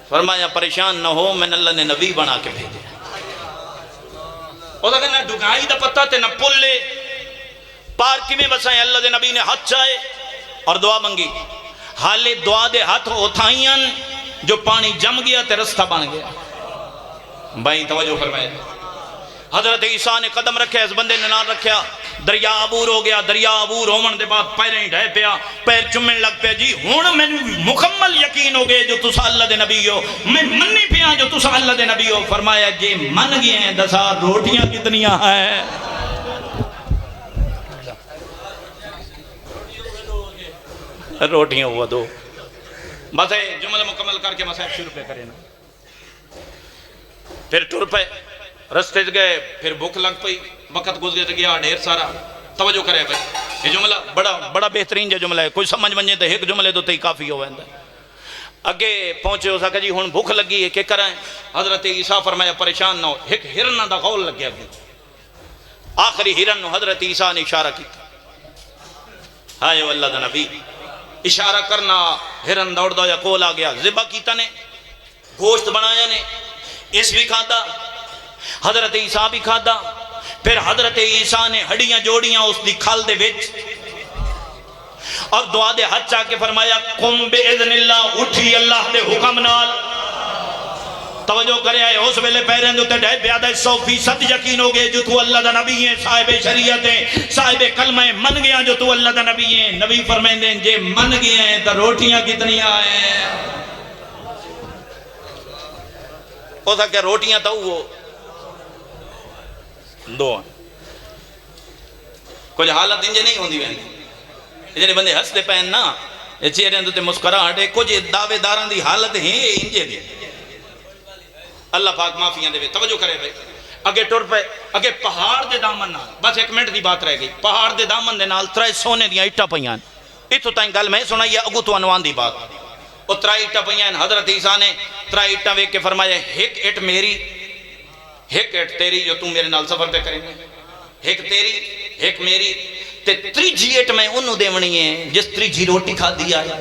فرمایا پریشان نہ ہو میں اللہ نے نبی بنا کے بھیجے. وہ کہا نہ ڈگائی دا پتہ تے نہ پل لے پار کی میں وسائیں. اللہ دے نبی نے ہاتھ چاہے اور دعا منگی. حالے دعا دے ہاتھ اٹھائیں جو پانی جم گیا تے رستہ بن گیا. بھائی توجہ فرمائے. حضرت عیسیٰ نے قدم رکھے, اس بندے نے نال رکھیا. دریا عبور ہو گیا. دریا عبور ہومن دے بعد پیریں ڈھے پیا, پیر چمن لگ پیا. جی ہون میں مکمل یقین ہو گئے جو تسا اللہ دے نبی ہو, میں منی پیا جو تسا اللہ دے نبی ہو. فرمایا جی من گئے ہیں دسا روٹیاں کتنیاں ہیں؟ روٹیاں ہوا 2. بس جملہ مکمل کر کے مسائب شروع پہ کریں. پھر ٹر پے رستے گئے. پھر بھوک لگ پئی. وقت گزرے گیا ڈھیر سارا. توجہ کرے بھائی یہ جملہ بڑا بہترین جملہ ہے. کوئی سمجھ منجے تو 1 جملے تو تی کافی ہو ویندا. اگے پہنچے ہو سکا جی ہن بھوک لگی ہے کہ کرائیں. حضرت عیسیٰ فرمایا پریشان نہ ہو. ایک ہرن دا غول لگ گیا. آخری ہرن نو حضرت عیسیٰ نے اشارہ کیتا. ہائے اللہ دا نبی اشارہ کرنا ہرن دوڑ دو یا کول آ گیا. ذبح کیتا نے, گوشت بنایا نے, اس بھی کھادا. حضرت عیسیٰ بھی کھادا. پھر حضرت عیسیٰ نے ہڈیاں جوڑیاں اس دی کھال دے وچ اور دعا دے ہاتھ چاہ کے فرمایا قم باذن اللہ, اٹھی اللہ دے حکم نال. توجہ کرے آئے اس ویلے پیریں جو تے ڈھے پیادہ 100% یقین ہو گئے جو تو اللہ دا نبی ہیں, صاحب شریعت ہیں, صاحب کلمہ ہیں, من گیا جو تو اللہ دا نبی ہیں. نبی فرمائیں دیں جے من گئے ہیں تو روٹیاں کتنی آئیں؟ ہو سکتا روٹیاں تو وہ 2 ہیں. کچھ حالت انجے نہیں ہوندی ویندی جڑے بندے ہستے پین نا چہرے تے مسکراہٹ کچھ دعوے داراں دی حالت ہے انجے دی اللہ پاک معافیاں دے توجہ کرے بھائی اگے ٹر پے اگے پہاڑ دے دامن نال بس ایک منٹ دی بات رہ گئی پہاڑ دے دامن دے نال 3 سونے دیاں اٹا پیاں اتھوں تائیں گل میں سنائی اگو تو عنوان دی بات وہ 3 اٹا پیاں حضرت عیسیٰ نے 3 اٹا ویکھ کے فرمایا ایک اٹ میری ایک اٹ تیری جو تم میرے نال سفر پہ کریں گے ایک تیری ایک میری تے تریجی اٹ میں انہوں دیونی ہے جس تریجی روٹی کھا دیا ہے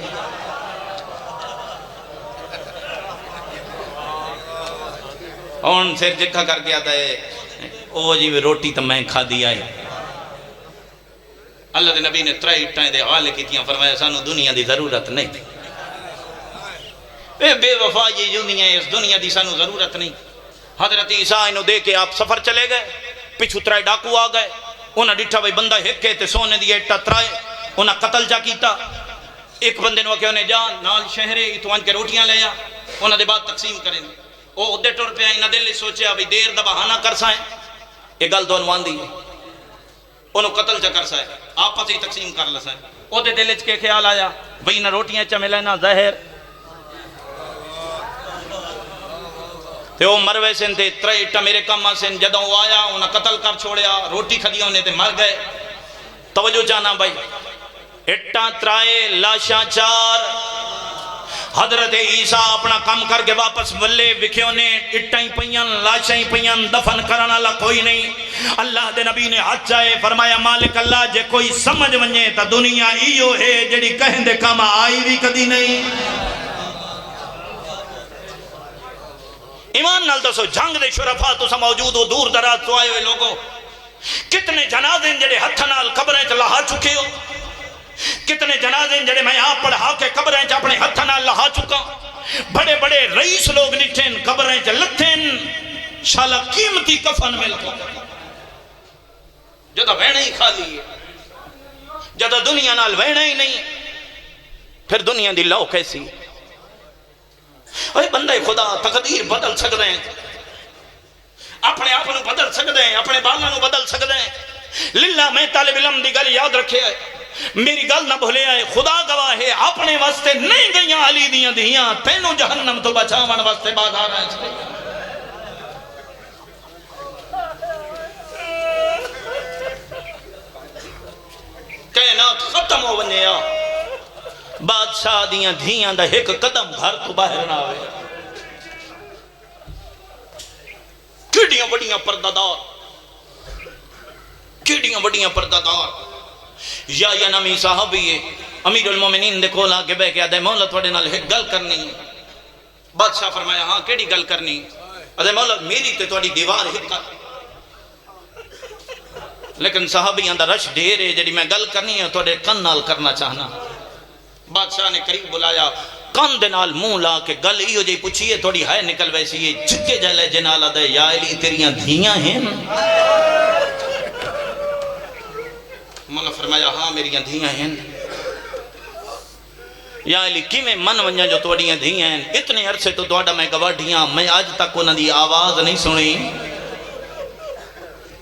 ہون سر جکھا کر کے آتا ہے او جی روٹی تو میں کھا دیا ہے اللہ دے نبی نے 3 اٹھائیں دے حوالے کیتیاں فرمایا سانو دنیا دی ضرورت نہیں بے وفا یہ دنیا ہے اس دنیا دی سانو ضرورت نہیں حضرت عیسیٰ انہوں دے کے آپ سفر چلے گئے پچھو 3 ڈاکو آ گئے انہاں ڈٹھا بھئی بندہ ہکے تے سونے دی اٹا 3 انہاں قتل جا کیتا ایک بندے نو کہ انہیں جان نال شہرے اتوان کے روٹیاں لے آ انہاں دے بعد تقسیم کریں او ادھے ٹر پہ انہاں دل سوچیا بھئی دیر دا بہانہ کر سائیں یہ گل تو عنوان دی انہوں قتل جا کر سائے آپس ہی تقسیم کر لسائیں او دے دل کے خیال آیا بھئی نہ روٹیاں چا ملے نہ زہر تے وہ مروے سن تے 3 اٹا میرے کم سن جدوں وہ آیا انہاں قتل کر چھوڑیا روٹی کھدیا انہیں تے مر گئے توجہ چاہنا بھائی اٹا 3 لاشاں 4 حضرت عیسیٰ اپنا کام کر کے واپس بلے وکھیوں نے اٹائیں پئیاں لاشائیں پئیاں دفن کرنا لا کوئی نہیں اللہ دے نبی نے ہاتھ چاہے فرمایا مالک اللہ جے کوئی سمجھ ونجے تا دنیا ایو ہے جڑی کہیں دے کام آئی بھی کدی نہیں ایمان نال دسو جنگ دے شرفا تو سا موجود ہو دور دراز تو آئے ہوئے لوگوں کتنے جنازے جڑے ہتھ نال قبریں چ لہا چکے ہو کتنے جنازے جڑے میں آپ پڑھا کے قبریں چ اپنے ہتھ نال لہا چکا بڑے بڑے رئیس لوگ نٹھیں قبریں چ لتھیں شالا قیمتی کفن مل کو جدہ وینے ہی خالی ہے جدہ دنیا نال وینے ہی نہیں پھر دنیا دی لو کیسی اے بندے خدا تقدیر بدل سکتے ہیں اپنے آپ نو بدل سکتے ہیں اپنے بالا نو بدل سکتے ہیں للہ میں طالب علم دی گل یاد رکھے آئے میری گل نہ بھولے آئے خدا گواہ ہے اپنے واسطے نہیں گئیاں علی دیاں دیاں تینوں جہنم تو بچاون واسطے بازار آئے کائنات ختم ہو بنے آ بادشاہ دیاں دھیاں دا ایک قدم گھر تو باہر نہ آوے کیڑیاں بڑیاں پردادار کیڑیاں بڑیاں پردادار یا نامی صحابی ہے امیر المومنین دے کھولا کے بے کے آدھے مولا تھوڑے نال ایک گل کرنی بادشاہ فرمایا ہاں کیڑی گل کرنی آدھے مولا میری تے تھوڑی دیوار ایک لیکن صحابیاں دا رش ڈھیر ہے جڑی میں گل کرنی ہے تھوڑے کن نال کرنا چاہنا بادشاہ نے قریب بلایا کان دے نال منہ لا کے گل ایو جی پوچھیے تھوڑی ہائے نکل ویسی ہے جھکے جلے جنال دے یا علی تیریاں دھیاں ہیں مولا فرمایا ہاں میریاں دھیاں ہیں یا علی کی میں من ونجا جو توڑیاں دھیاں ہیں اتنے عرصے تو دوڑا میں گواڑیاں میں آج تک انہاں دی آواز نہیں سنی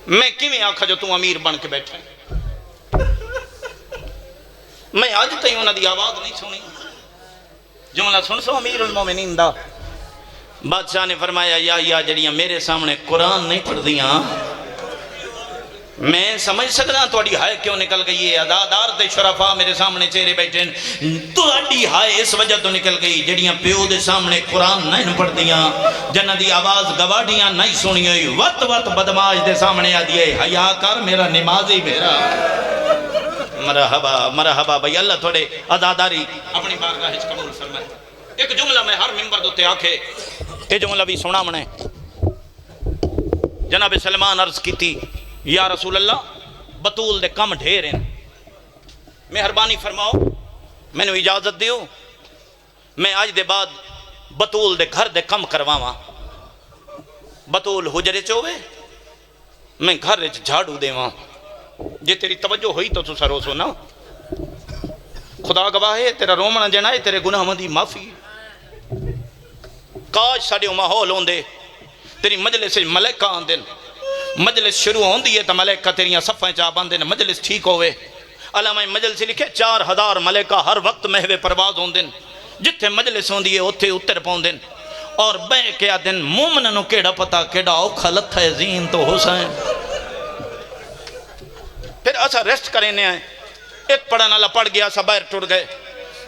میں کی میں آکھا جو تو امیر بن کے بیٹھا ہے میں آج تھی انہاں دی آواز نہیں سنی جملہ سن سو امیر المومنین دا بادشاہ نے فرمایا یا جڑیاں میرے سامنے قرآن نہیں پڑھ دیاں میں سمجھ سکتا توڑی ہائے کیوں نکل گئی ہے ادادار دے شرفا میرے سامنے چہرے بیٹھے توڑی ہائے اس وجہ تو نکل گئی جڑیاں پیو دے سامنے قرآن نہیں پڑھ دیاں جنہ دی آواز گواڑیاں نہیں سنی ہوئی وقت وقت بدماش دے سامنے آ دیئے حیا کر میرا نمازی میرا مرحبا مرحبا بھئی اللہ تھوڑے عزاداری اپنی بارگاہ قبول فرمائے ایک جملہ میں ہر ممبر دوتے آکھے یہ جملہ بھی سنا منے جناب سلمان عرض کی تھی یا رسول اللہ بطول دے کم ڈھیر ہیں مہربانی فرماؤ میں نے اجازت دیو میں آج دے بعد بطول دے گھر دے کم کرواواں بطول حجرے چوے میں گھر جھاڑو دیواں جے تیری توجہ ہوئی تو سرو سو نا خدا گواہ ہے تیرا رومنا جنائے تیرے گناہ مندی معافی کاش ساڑے ماحول ہوں دے تیری مجلس ملکہ آن دن مجلس شروع ہوندی ہے تو ملائکہ تیریاں صفیں چاہ باندے نے مجلس ٹھیک ہوئے علامہ مجلس سے لکھے 4000 ملائکہ ہر وقت محو پرواز ہوندن جتھے مجلس ہوندی ہے اتھے اتر پوندن اور بے کیا دن مومننو کیڑا پتا کیڑا اوکھا لتھا ہے زین تو حسین پھر ایسا ریسٹ کرنے آئے ایک پڑھن والا پڑھ گیا سا باہر ٹر گئے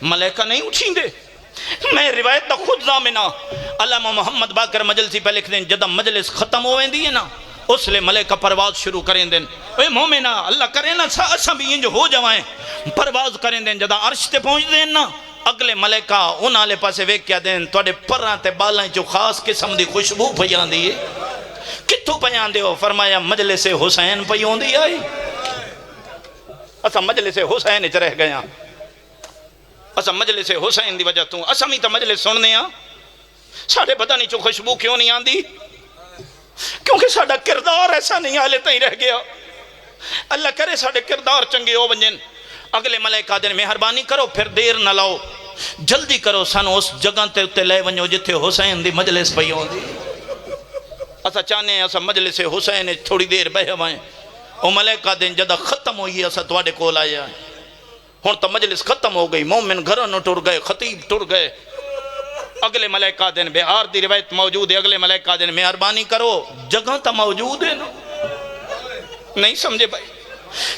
ملائکہ نہیں اٹھیں دے میں روایت دا خود ضامنہ علامہ محمد باقر مجلسی پہ لکھ دیں جدہ مجلس ختم ہوئے دی ہے نا اس لئے ملائکہ پرواز شروع کریں دیں اے مومنہ اللہ کریں نا سا بھی انج ہو جوائیں پرواز کریں دیں جدہ عرش تے پہنچ دیں نا اگلے ملائکہ ان آلے پاسے ویک کیا دیں توڑے پران تے بالائیں جو خاص قسم دی خوشبو پیان دی کتھو پیان دے ہو فرمایا مجلس حسین پیان دی آئی اسا مجلس حسین اچ رہ گیا اسا مجلس حسین دی وجہ تو اسا میں تا مجلس سننے ہاں ساڑھے پتہ نہیں چو خوشبو کیوں نہیں آن دی کیونکہ ساڑھا کردار ایسا نہیں آلے تائیں رہ گیا اللہ کرے ساڑھے کردار چنگے ہو بنجن اگلے ملائکہ دن مہربانی کرو پھر دیر نہ لاؤ جلدی کرو سانو اس جگہ تے اتے لے ونجو جتھے حسین دی مجلس پئی ہوں دی اسا چاہنے اسا مجلس حسین تھوڑی دیر بہ ہوائیں او ملائکہ دن جدہ ختم ہوئی اسا تواڈے کول آیا ہن تو مجلس ختم ہو گئی مومن گھروں نو ٹر گئے خطیب ٹر گئے اگلے ملائکہ دن بہار دی روایت موجود ہے اگلے ملائکہ دن مہربانی کرو جگہ تا موجود ہے نا نہیں سمجھے بھائی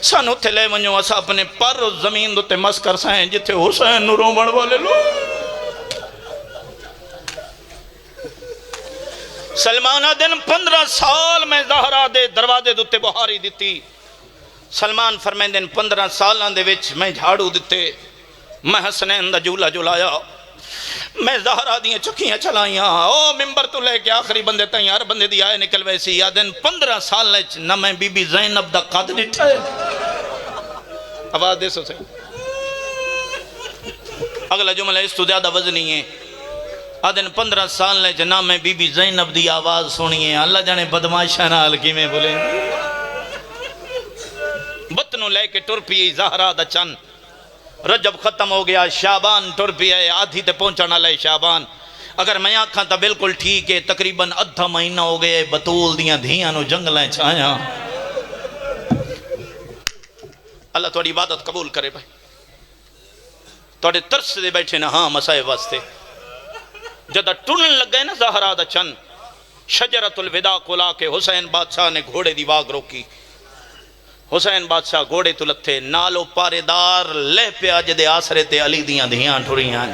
سانو تھے لے ونجو اسا اپنے پر زمین دوتے مس کر سائیں جتھے حسین نو رومن والے لوگ سلمانہ دن 15 سال میں زہرا دے دروازے دوتے بہاری دیتی سلمان فرمین دن 15 سالان دے وچ میں جھاڑو دیتے میں حسنین دا جھولا جھولایا میں زہرا دیاں چکیاں چلائیاں او ممبر تو لے کے آخری بندے تائیں ہر بندے دی آئے نکل ویسی یا دن 15 سال لیچ نہ میں بی بی زینب دا قد ڈٹھا ہے آواز دے سو سے اگلا جملہ اس تو زیادہ وزنی ہے آدھن 15 سال لیچ نہ میں بی بی زینب دی آواز سنی ہے اللہ جانے بدماشہ نال کی میں بولے بطنو لے کے ٹر پیئی زہرا دا چن رجب ختم ہو گیا شعبان ٹر پیئے آدھی تے پہنچانا لے شعبان اگر میں آنکھاں تا بالکل ٹھیک ہے تقریباً ادھا مہینہ ہو گئے بطول دیاں دھیاں نو جنگلیں چھایا اللہ توڑی عبادت قبول کرے بھائی توڑے ترس دے بیٹھے نا ہاں مسائے واسطے جدہ ٹرن لگ گئے نا زہرا دا چن شجرت الوداع کلا کے حسین بادشاہ نے گھوڑے دی واگ روکی حسین بادشاہ گھوڑے تو لتھے نالو پارے دار لہ پہ آجدے آسرے تے علی دیاں دھیاں ٹھوڑیاں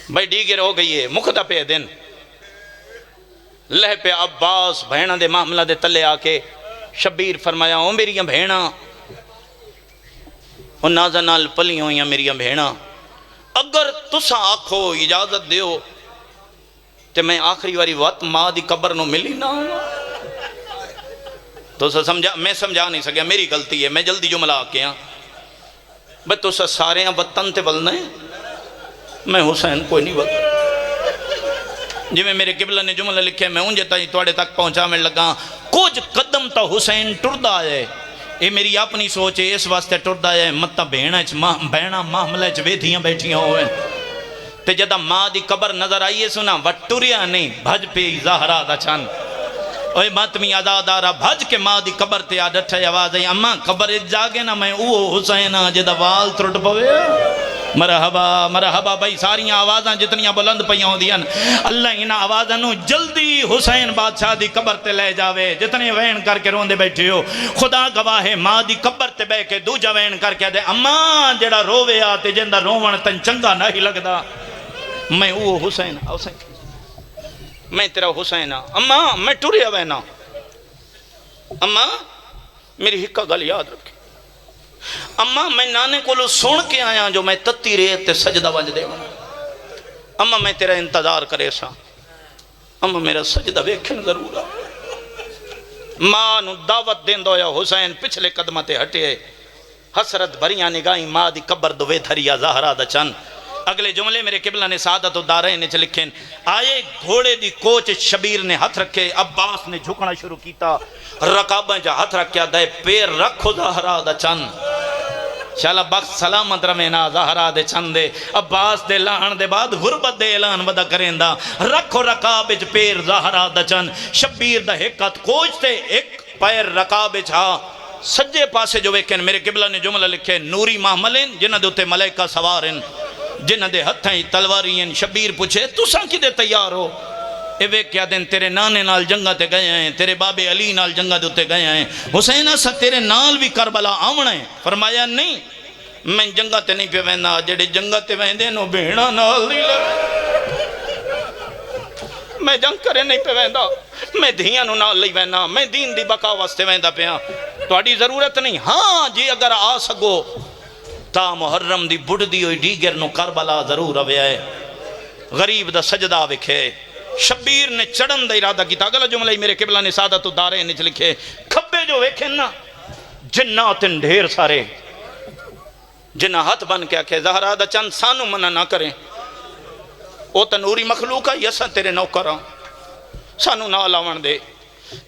بھائی ڈیگر ہو گئی ہے مقدہ پہ دن لہ پہ عباس بھینہ دے معاملہ دے تلے آکے شبیر فرمایا او میریاں بھینہ او نازہ نال پلی ہوئیاں میریاں بھینہ اگر تسا آکھو اجازت دیو تے میں آخری واری وقت ماں دی قبر نو ملی نا تو میں سمجھا نہیں سکیا میری غلطی ہے میں جلدی جملہ آکے ہاں بھئی تو سارے ہیں وطن تے بلنا ہے میں حسین کوئی نہیں بلنا جی میں میرے قبلہ نے جملہ لکھے میں انجے تائی توڑے تک پہنچا میں لگا کچھ قدم تا حسین ٹردہ ہے یہ میری اپنی سوچ ہے اس واسطے ٹردہ ہے مطا بہنہ محملہ چویدھیاں بیٹھیاں ہوئے تے جدہ ماں دی قبر نظر آئیے سنا وٹوریا نہیں بھج پہ زہرا دا چان اوہ ماتمی آزادارہ بھج کے ماں دی قبر تے آڈٹھ ہے آواز ہے اماں قبر جاگے نا میں اوہ حسینہ جدہ وال ترٹ پوے مرحبا مرحبا بھائی ساریاں آوازاں جتنیاں بلند پہیاں ہوں دیاں اللہ انہاں آوازاں نو جلدی حسین بادشاہ دی قبر تے لے جاوے جتنے وین کر کے روندے بیٹھے ہو خدا گواہ ہے ماں دی قبر تے بے کے دوجہ وین کر کے دے اماں جڑا رووے آتے جندہ روون تن چنگا نہیں لگدا میں اوہ حسین میں تیرا حسین اماں میں ٹوریا وینا اماں میری حقہ گل یاد رکھے اماں میں نانے کو لو سن کے آیا جو میں تتی ریت تے سجدہ ونج دے اماں میں تیرا انتظار کرے سا اماں میرا سجدہ ویکھن ضرور ماں نو دعوت دین دو یا حسین پچھلے قدمہ تے ہٹے حسرت بھریاں نگاہیں ماں دی قبر دوے دھریا زہرا دا چن اگلے جملے میرے قبلہ نے سعادت و دارین نے لکھیں آئے گھوڑے دی کوچ شبیر نے ہاتھ رکھے عباس نے جھکنا شروع کیتا رقابہ جا ہاتھ رکھیا دے پیر رکھو زہرا دا چن شالا بخت سلامت رمینا زہرا دے چندے عباس دے لان دے بعد غربت دے اعلان ودا کریں دا رکھو رکاب اچ پیر زہرا دا چند شبیر دا حکت کوچ تے ایک پیر رکاب اچ ہا سجے پاسے جو ویکھن میرے قبلہ نے جملہ لکھے نوری محملین جنہ دے اتے ملائکہ سوارن جنہ دے ہتھیں تلوارین شبیر پوچھے تُساں کی دے تیار ہو اے وے کیا دن تیرے نانے نال جنگہ تے گئے ہیں تیرے بابے علی نال جنگہ دے اتے گئے ہیں حسین اسا تیرے نال بھی کربلا آمنا ہے فرمایا نہیں میں جنگہ تے نہیں پہ ویندہ جڑے جنگہ تے ویندے نو بھیڑا نال دی لگے میں جنگ کرے نہیں پہ ویندہ میں دھیاں نو نال لی ویندہ میں دین دی بقا واسطے ویندہ پہ توڑی ضرورت نہیں ہاں جی اگر آ سکو تا محرم دی بڑھ دی ہوئی ڈیگر نو کربلا ضرور آوے آئے غریب دا سجدہ وکھے شبیر نے چڑھن دا ارادہ کیتا اگلا جملہ ہی میرے قبلہ نے سعادت دارے نچ لکھے کھبے جو ویکھیں نا جناتن ڈھیر سارے جنہ ہاتھ بن کے آکھے زہرا دا چند سانو منع نہ کریں او تنوری مخلوق ہے یسا تیرے نوکراں سانو نہ لاون دے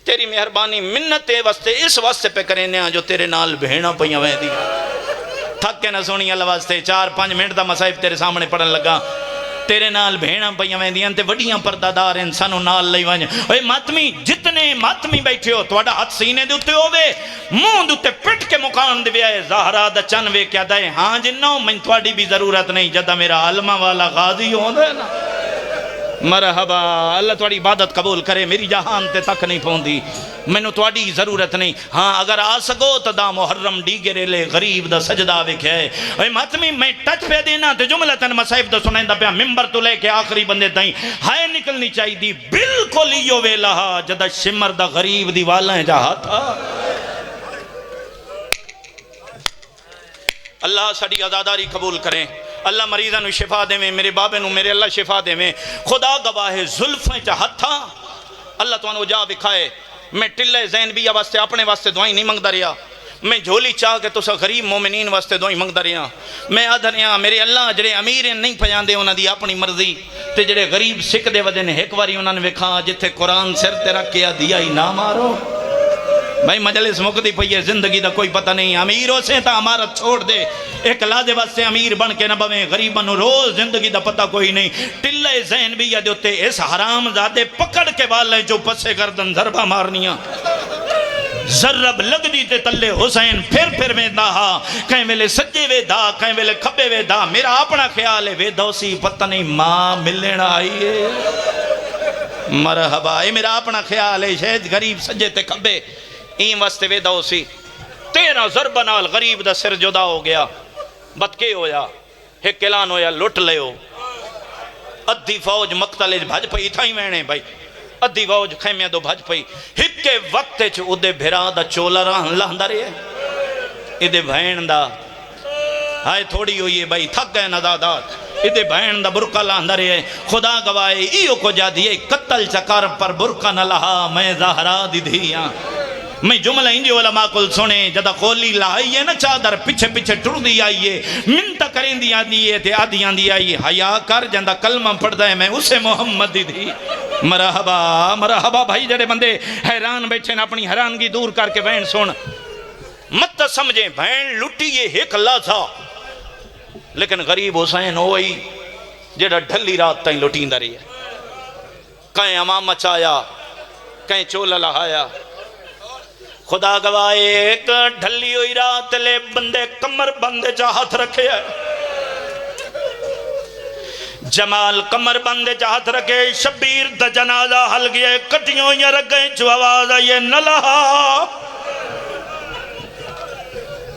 تیری مہربانی منتے واسطے اس واسطے پہ کریں نیا جو تیرے نال بھیڑا پہیاں وے دی تھک کے نہ سونی اللہ واسطے 4-5 منٹ دا مصائب تیرے سامنے پڑھن لگا تیرے نال بھیڑاں پہیاں ویندیاں تے وڈیاں پردادار انسانوں نال لئی ونج اوے ماتمی جتنے ماتمی بیٹھے ہو تواڈا ہاتھ سینے دے اوتے ہووے منہ دے اوتے پٹ کے مکان دے ویائے زہرا دا چن وے کیا دے ہاں جنوں میں تواڈی بھی ضرورت نہیں جدا میرا علمہ والا غازی ہوندا ہے نا مرحبا اللہ تواڈی عبادت قبول کرے میری جہان تے تک نہیں پوندی مینوں تواڈی ضرورت نہیں ہاں اگر آ سکو تو دا محرم ڈیگرے لے غریب دا سجدہ وکھے اے ماتمی میں ٹچ پہ دینا تے جملہ تن مصائب دا سنائیں دا پیا ممبر تو لے کے آخری بندے تائیں ہائے نکلنی چاہی دی بالکل ایو ویلہا جدا شمر دا غریب دی والیں جہاں تھا اللہ ساڑی عزاداری قبول کریں اللہ مریضہ نو شفا دے میں میرے بابے نو میرے اللہ شفا دے میں خدا گواہ ظلفیں چاہت تھا اللہ توانو جا بکھائے میں ٹلے زین بھی واسطے اپنے واسطے دعائیں نہیں منگ دریا میں جھولی چاہ کے تسا غریب مومنین واسطے دعائیں منگ دریا میں آدھنیا میرے اللہ جڑے امیریں نہیں پجان دے انہاں دی اپنی مرضی تے جڑے غریب سکھ دے ودے نے ایک واری انہاں نے وکھا جتھے قرآن سر تے رکھ کے دیا ہی نہ مارو بھائی مجلس مقدی پئی ہے زندگی دا کوئی پتہ نہیں امیر ہو سے تا امارت چھوڑ دے ایک لادے واسطے امیر بن کے نہ بویں غریباں روز زندگی دا پتہ کوئی نہیں ٹلے ذہن بھی یا دیتے اس حرام زادے پکڑ کے والے جو پسے گردن ضربہ مارنیاں ضرب لگ دی تے تلے حسین پھر میں داہا کہیں ویلے سجے وے دا کہیں ویلے کھبے وے دا میرا اپنا خیال ہے وے دوسی پتہ نہیں ماں ملن آئی ہے مرحبا یہ میرا اپنا خیال ہے شاید غریب سجے تے کھبے این واسطے وے دوسی 13 ضربہ نال غریب دا سر جدا ہو گیا بدکے ہویا ایک اعلان ہویا لٹ لے ہو ادھی فوج مقتل بھج پئی تھا ہی وینے بھائی ادھی فوج خیمیاں دو بھج پئی ہک کے وقت چ اودے بھرا دا چولا راہ لہندا رہے ادے بہن دا ہائے تھوڑی ہوئی ہے بھائی تھک گئے نزادات ادے بہن دا برکہ لہندا رہے خدا گواہے ایو کو جا دیئے قتل چکر پر برکہ نہ لہا میں زہرا دی دھیاں میں جملہ انجی علماء کل سنے جدہ قولی لائیے نا چادر پچھے پچھے ٹر دی آئیے منتہ کریں دی آئیے تے آدھیاں دی آئیے حیاء کر جندہ کلمہ پڑھ دائے میں اسے محمد دی دی مرحبا مرحبا بھائی جڑے بندے حیران بیٹھے نا اپنی حیرانگی دور کر کے بہن سن مت سمجھیں بہن لٹی یہ ایک اللہ تھا لیکن غریب حسین ہوئی جڑا ڈھلی رات تائیں لٹین دا رہی ہے کہیں امام مچایا کہیں چولا لہایا خدا گواہے ایک ڈھلی ہوئی رات لے بندے کمر بندے چاہت رکھے ہے جمال کمر بندے چاہت رکھے شبیر دا جنازہ حل گیا کٹیوں یا رکھ گئے جو آواز آئیے نہ لہا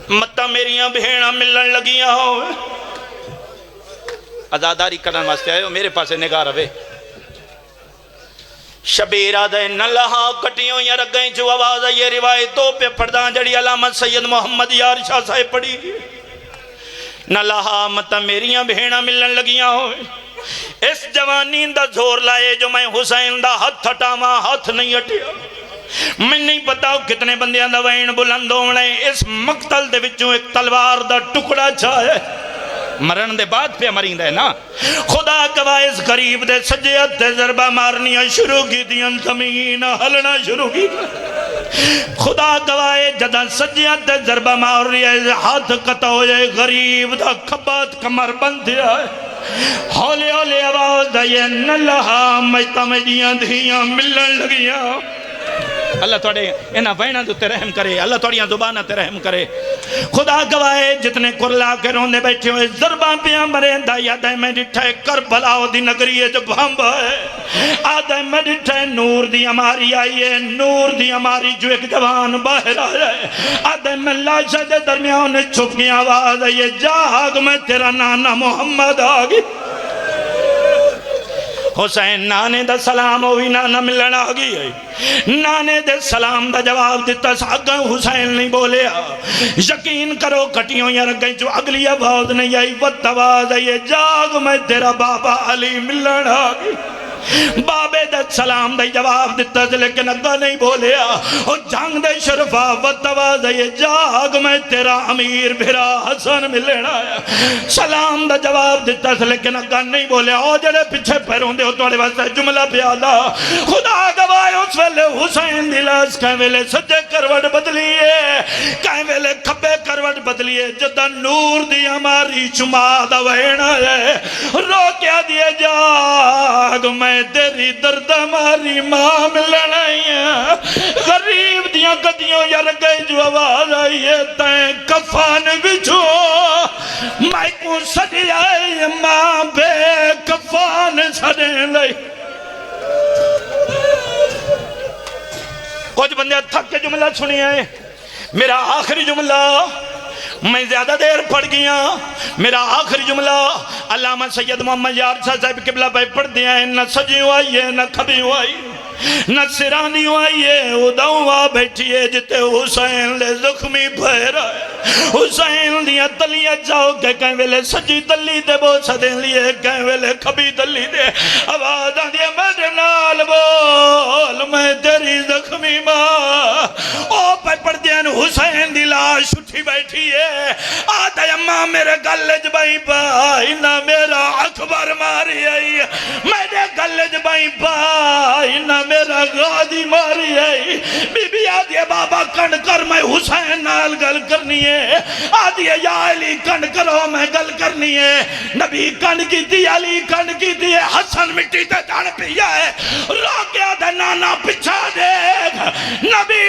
متہ میریاں بھیڑاں ملن لگیاں ہوئے عزاداری کرن واسطے آئے ہو میرے پاسے نگاہ روے شبیر آدھے نہ لہا کٹیوں یا رکھ گئیں جو آواز ہے یہ روایتوں پہ پردان جڑی علامت سید محمد یار شاہ صاحب پڑھی نہ لہا متا میریاں بھیڑاں ملن لگیاں ہوئے اس جوانی دا زور لائے جو میں حسین دا ہاتھ ہٹاواں ہاتھ نہیں ہٹیا میں نہیں پتا کتنے بندیاں دا وین بلند ہونے اس مقتل دے وچوں ایک تلوار دا ٹکڑا چھائے مرن دے بعد پہ مریندا ہے نا خدا گواہ اس غریب دے سجے ہتھ تے ضربہ مارنیاں شروع کی دیاں زمین ہلنا شروع کی خدا گواہ جداں سجے ہتھ تے ضربہ مار رہی ہے ہاتھ قطع ہو جائے غریب دا کھبات کمر بند ہے ہولے ہولے آواز آئے نلہا مجتا مجدیاں دھیاں ملن لگیاں اللہ توڑے انہاں وینہ دو تے رحم کرے اللہ توڑیاں زبانہ تے رحم کرے خدا گواہ جتنے کرلا کے روندے بیٹھے ہوئے ضرباں پیاں مرین دا یاد ہے میں ڈٹھے کربلاؤ دی نگری ہے جو بھامبا ہے آدھے میں ڈٹھے نور دی ہماری آئی ہے نور دی ہماری جو ایک جوان باہر آ جائے آدھے میں لاشہ دے درمیان چھپ گیا آواز ہے یہ جاگ میں تیرا نانا محمد آگی حسین نانے دا سلام ہوئی نانا ملن آگی ہے نانے دے سلام دا جواب دیتا ساگا حسین نہیں بولے یقین کرو کٹیوں یا رگیں جو اگلی آواز نہیں آئی وقت آواز ہے یہ جاگ میں تیرا بابا علی ملن آگی بابے دے سلام دے جواب دیتا لیکن اگا نہیں بولے اور جنگ دے شرفا وقت آواز ہے یہ جاگ میں تیرا امیر بھرا حسن ملن آیا سلام دا جواب دیتا لیکن اگا نہیں بولے اور جڑے پچھے پیروں دے ہو توڑے واسطے جملہ پیالا خدا گواہ اس ویلے حسین دلاس کہیں ویلے سجے کروٹ بدلیے کہیں ویلے کھبے کروٹ بدلیے جدہ نور دی ہماری چما دا وین آئے رو کیا دیے جاگ میں تیری درد ہماری ماں ملن آئی ہے غریب دیاں قدیوں یا رگئی جو آواز آئی ہے تین کفان بچھو میں کو سڑی آئی ماں بے کفان سڑے لئی کچھ بندے تھک کے جملہ سنی آئے میرا آخری جملہ میں زیادہ دیر پڑھ گیا میرا آخری جملہ علامہ سید محمد یار صاحب قبلہ پہ پڑھ دیا ہے نہ سجی ہوئی ہے نہ کھبی ہوئی نہ سرانی ہوئی ہے ادھوا بیٹھی ہے جتے حسین لے زخمی پھیر حسین دیا تلیاں جاؤ کہ کہیں ویلے سجی تلی دے بو سدیں لیے کہیں ویلے کھبی تلی دے آواز آدھے میرے نال بول میں تیری زخمی ماں او پہ پڑھ دیا حسین دی لاش اٹھی بیٹھی ہے آدھے اماں میرے گلج بائی بائی نہ میرا اکبر ماری آئی میرے گلج بائی بائی نہ میرا غادی ماری آئی بی بی آدھی بابا کنڈ کر میں حسین نال گل کرنی ہے آدھی یا علی کنڈ کرو میں گل کرنی ہے نبی کنڈ کی تھی علی کنڈ کی تھی حسن مٹی تے جان پیا ہے رو کے آدھے نانا پچھا دیکھ نبی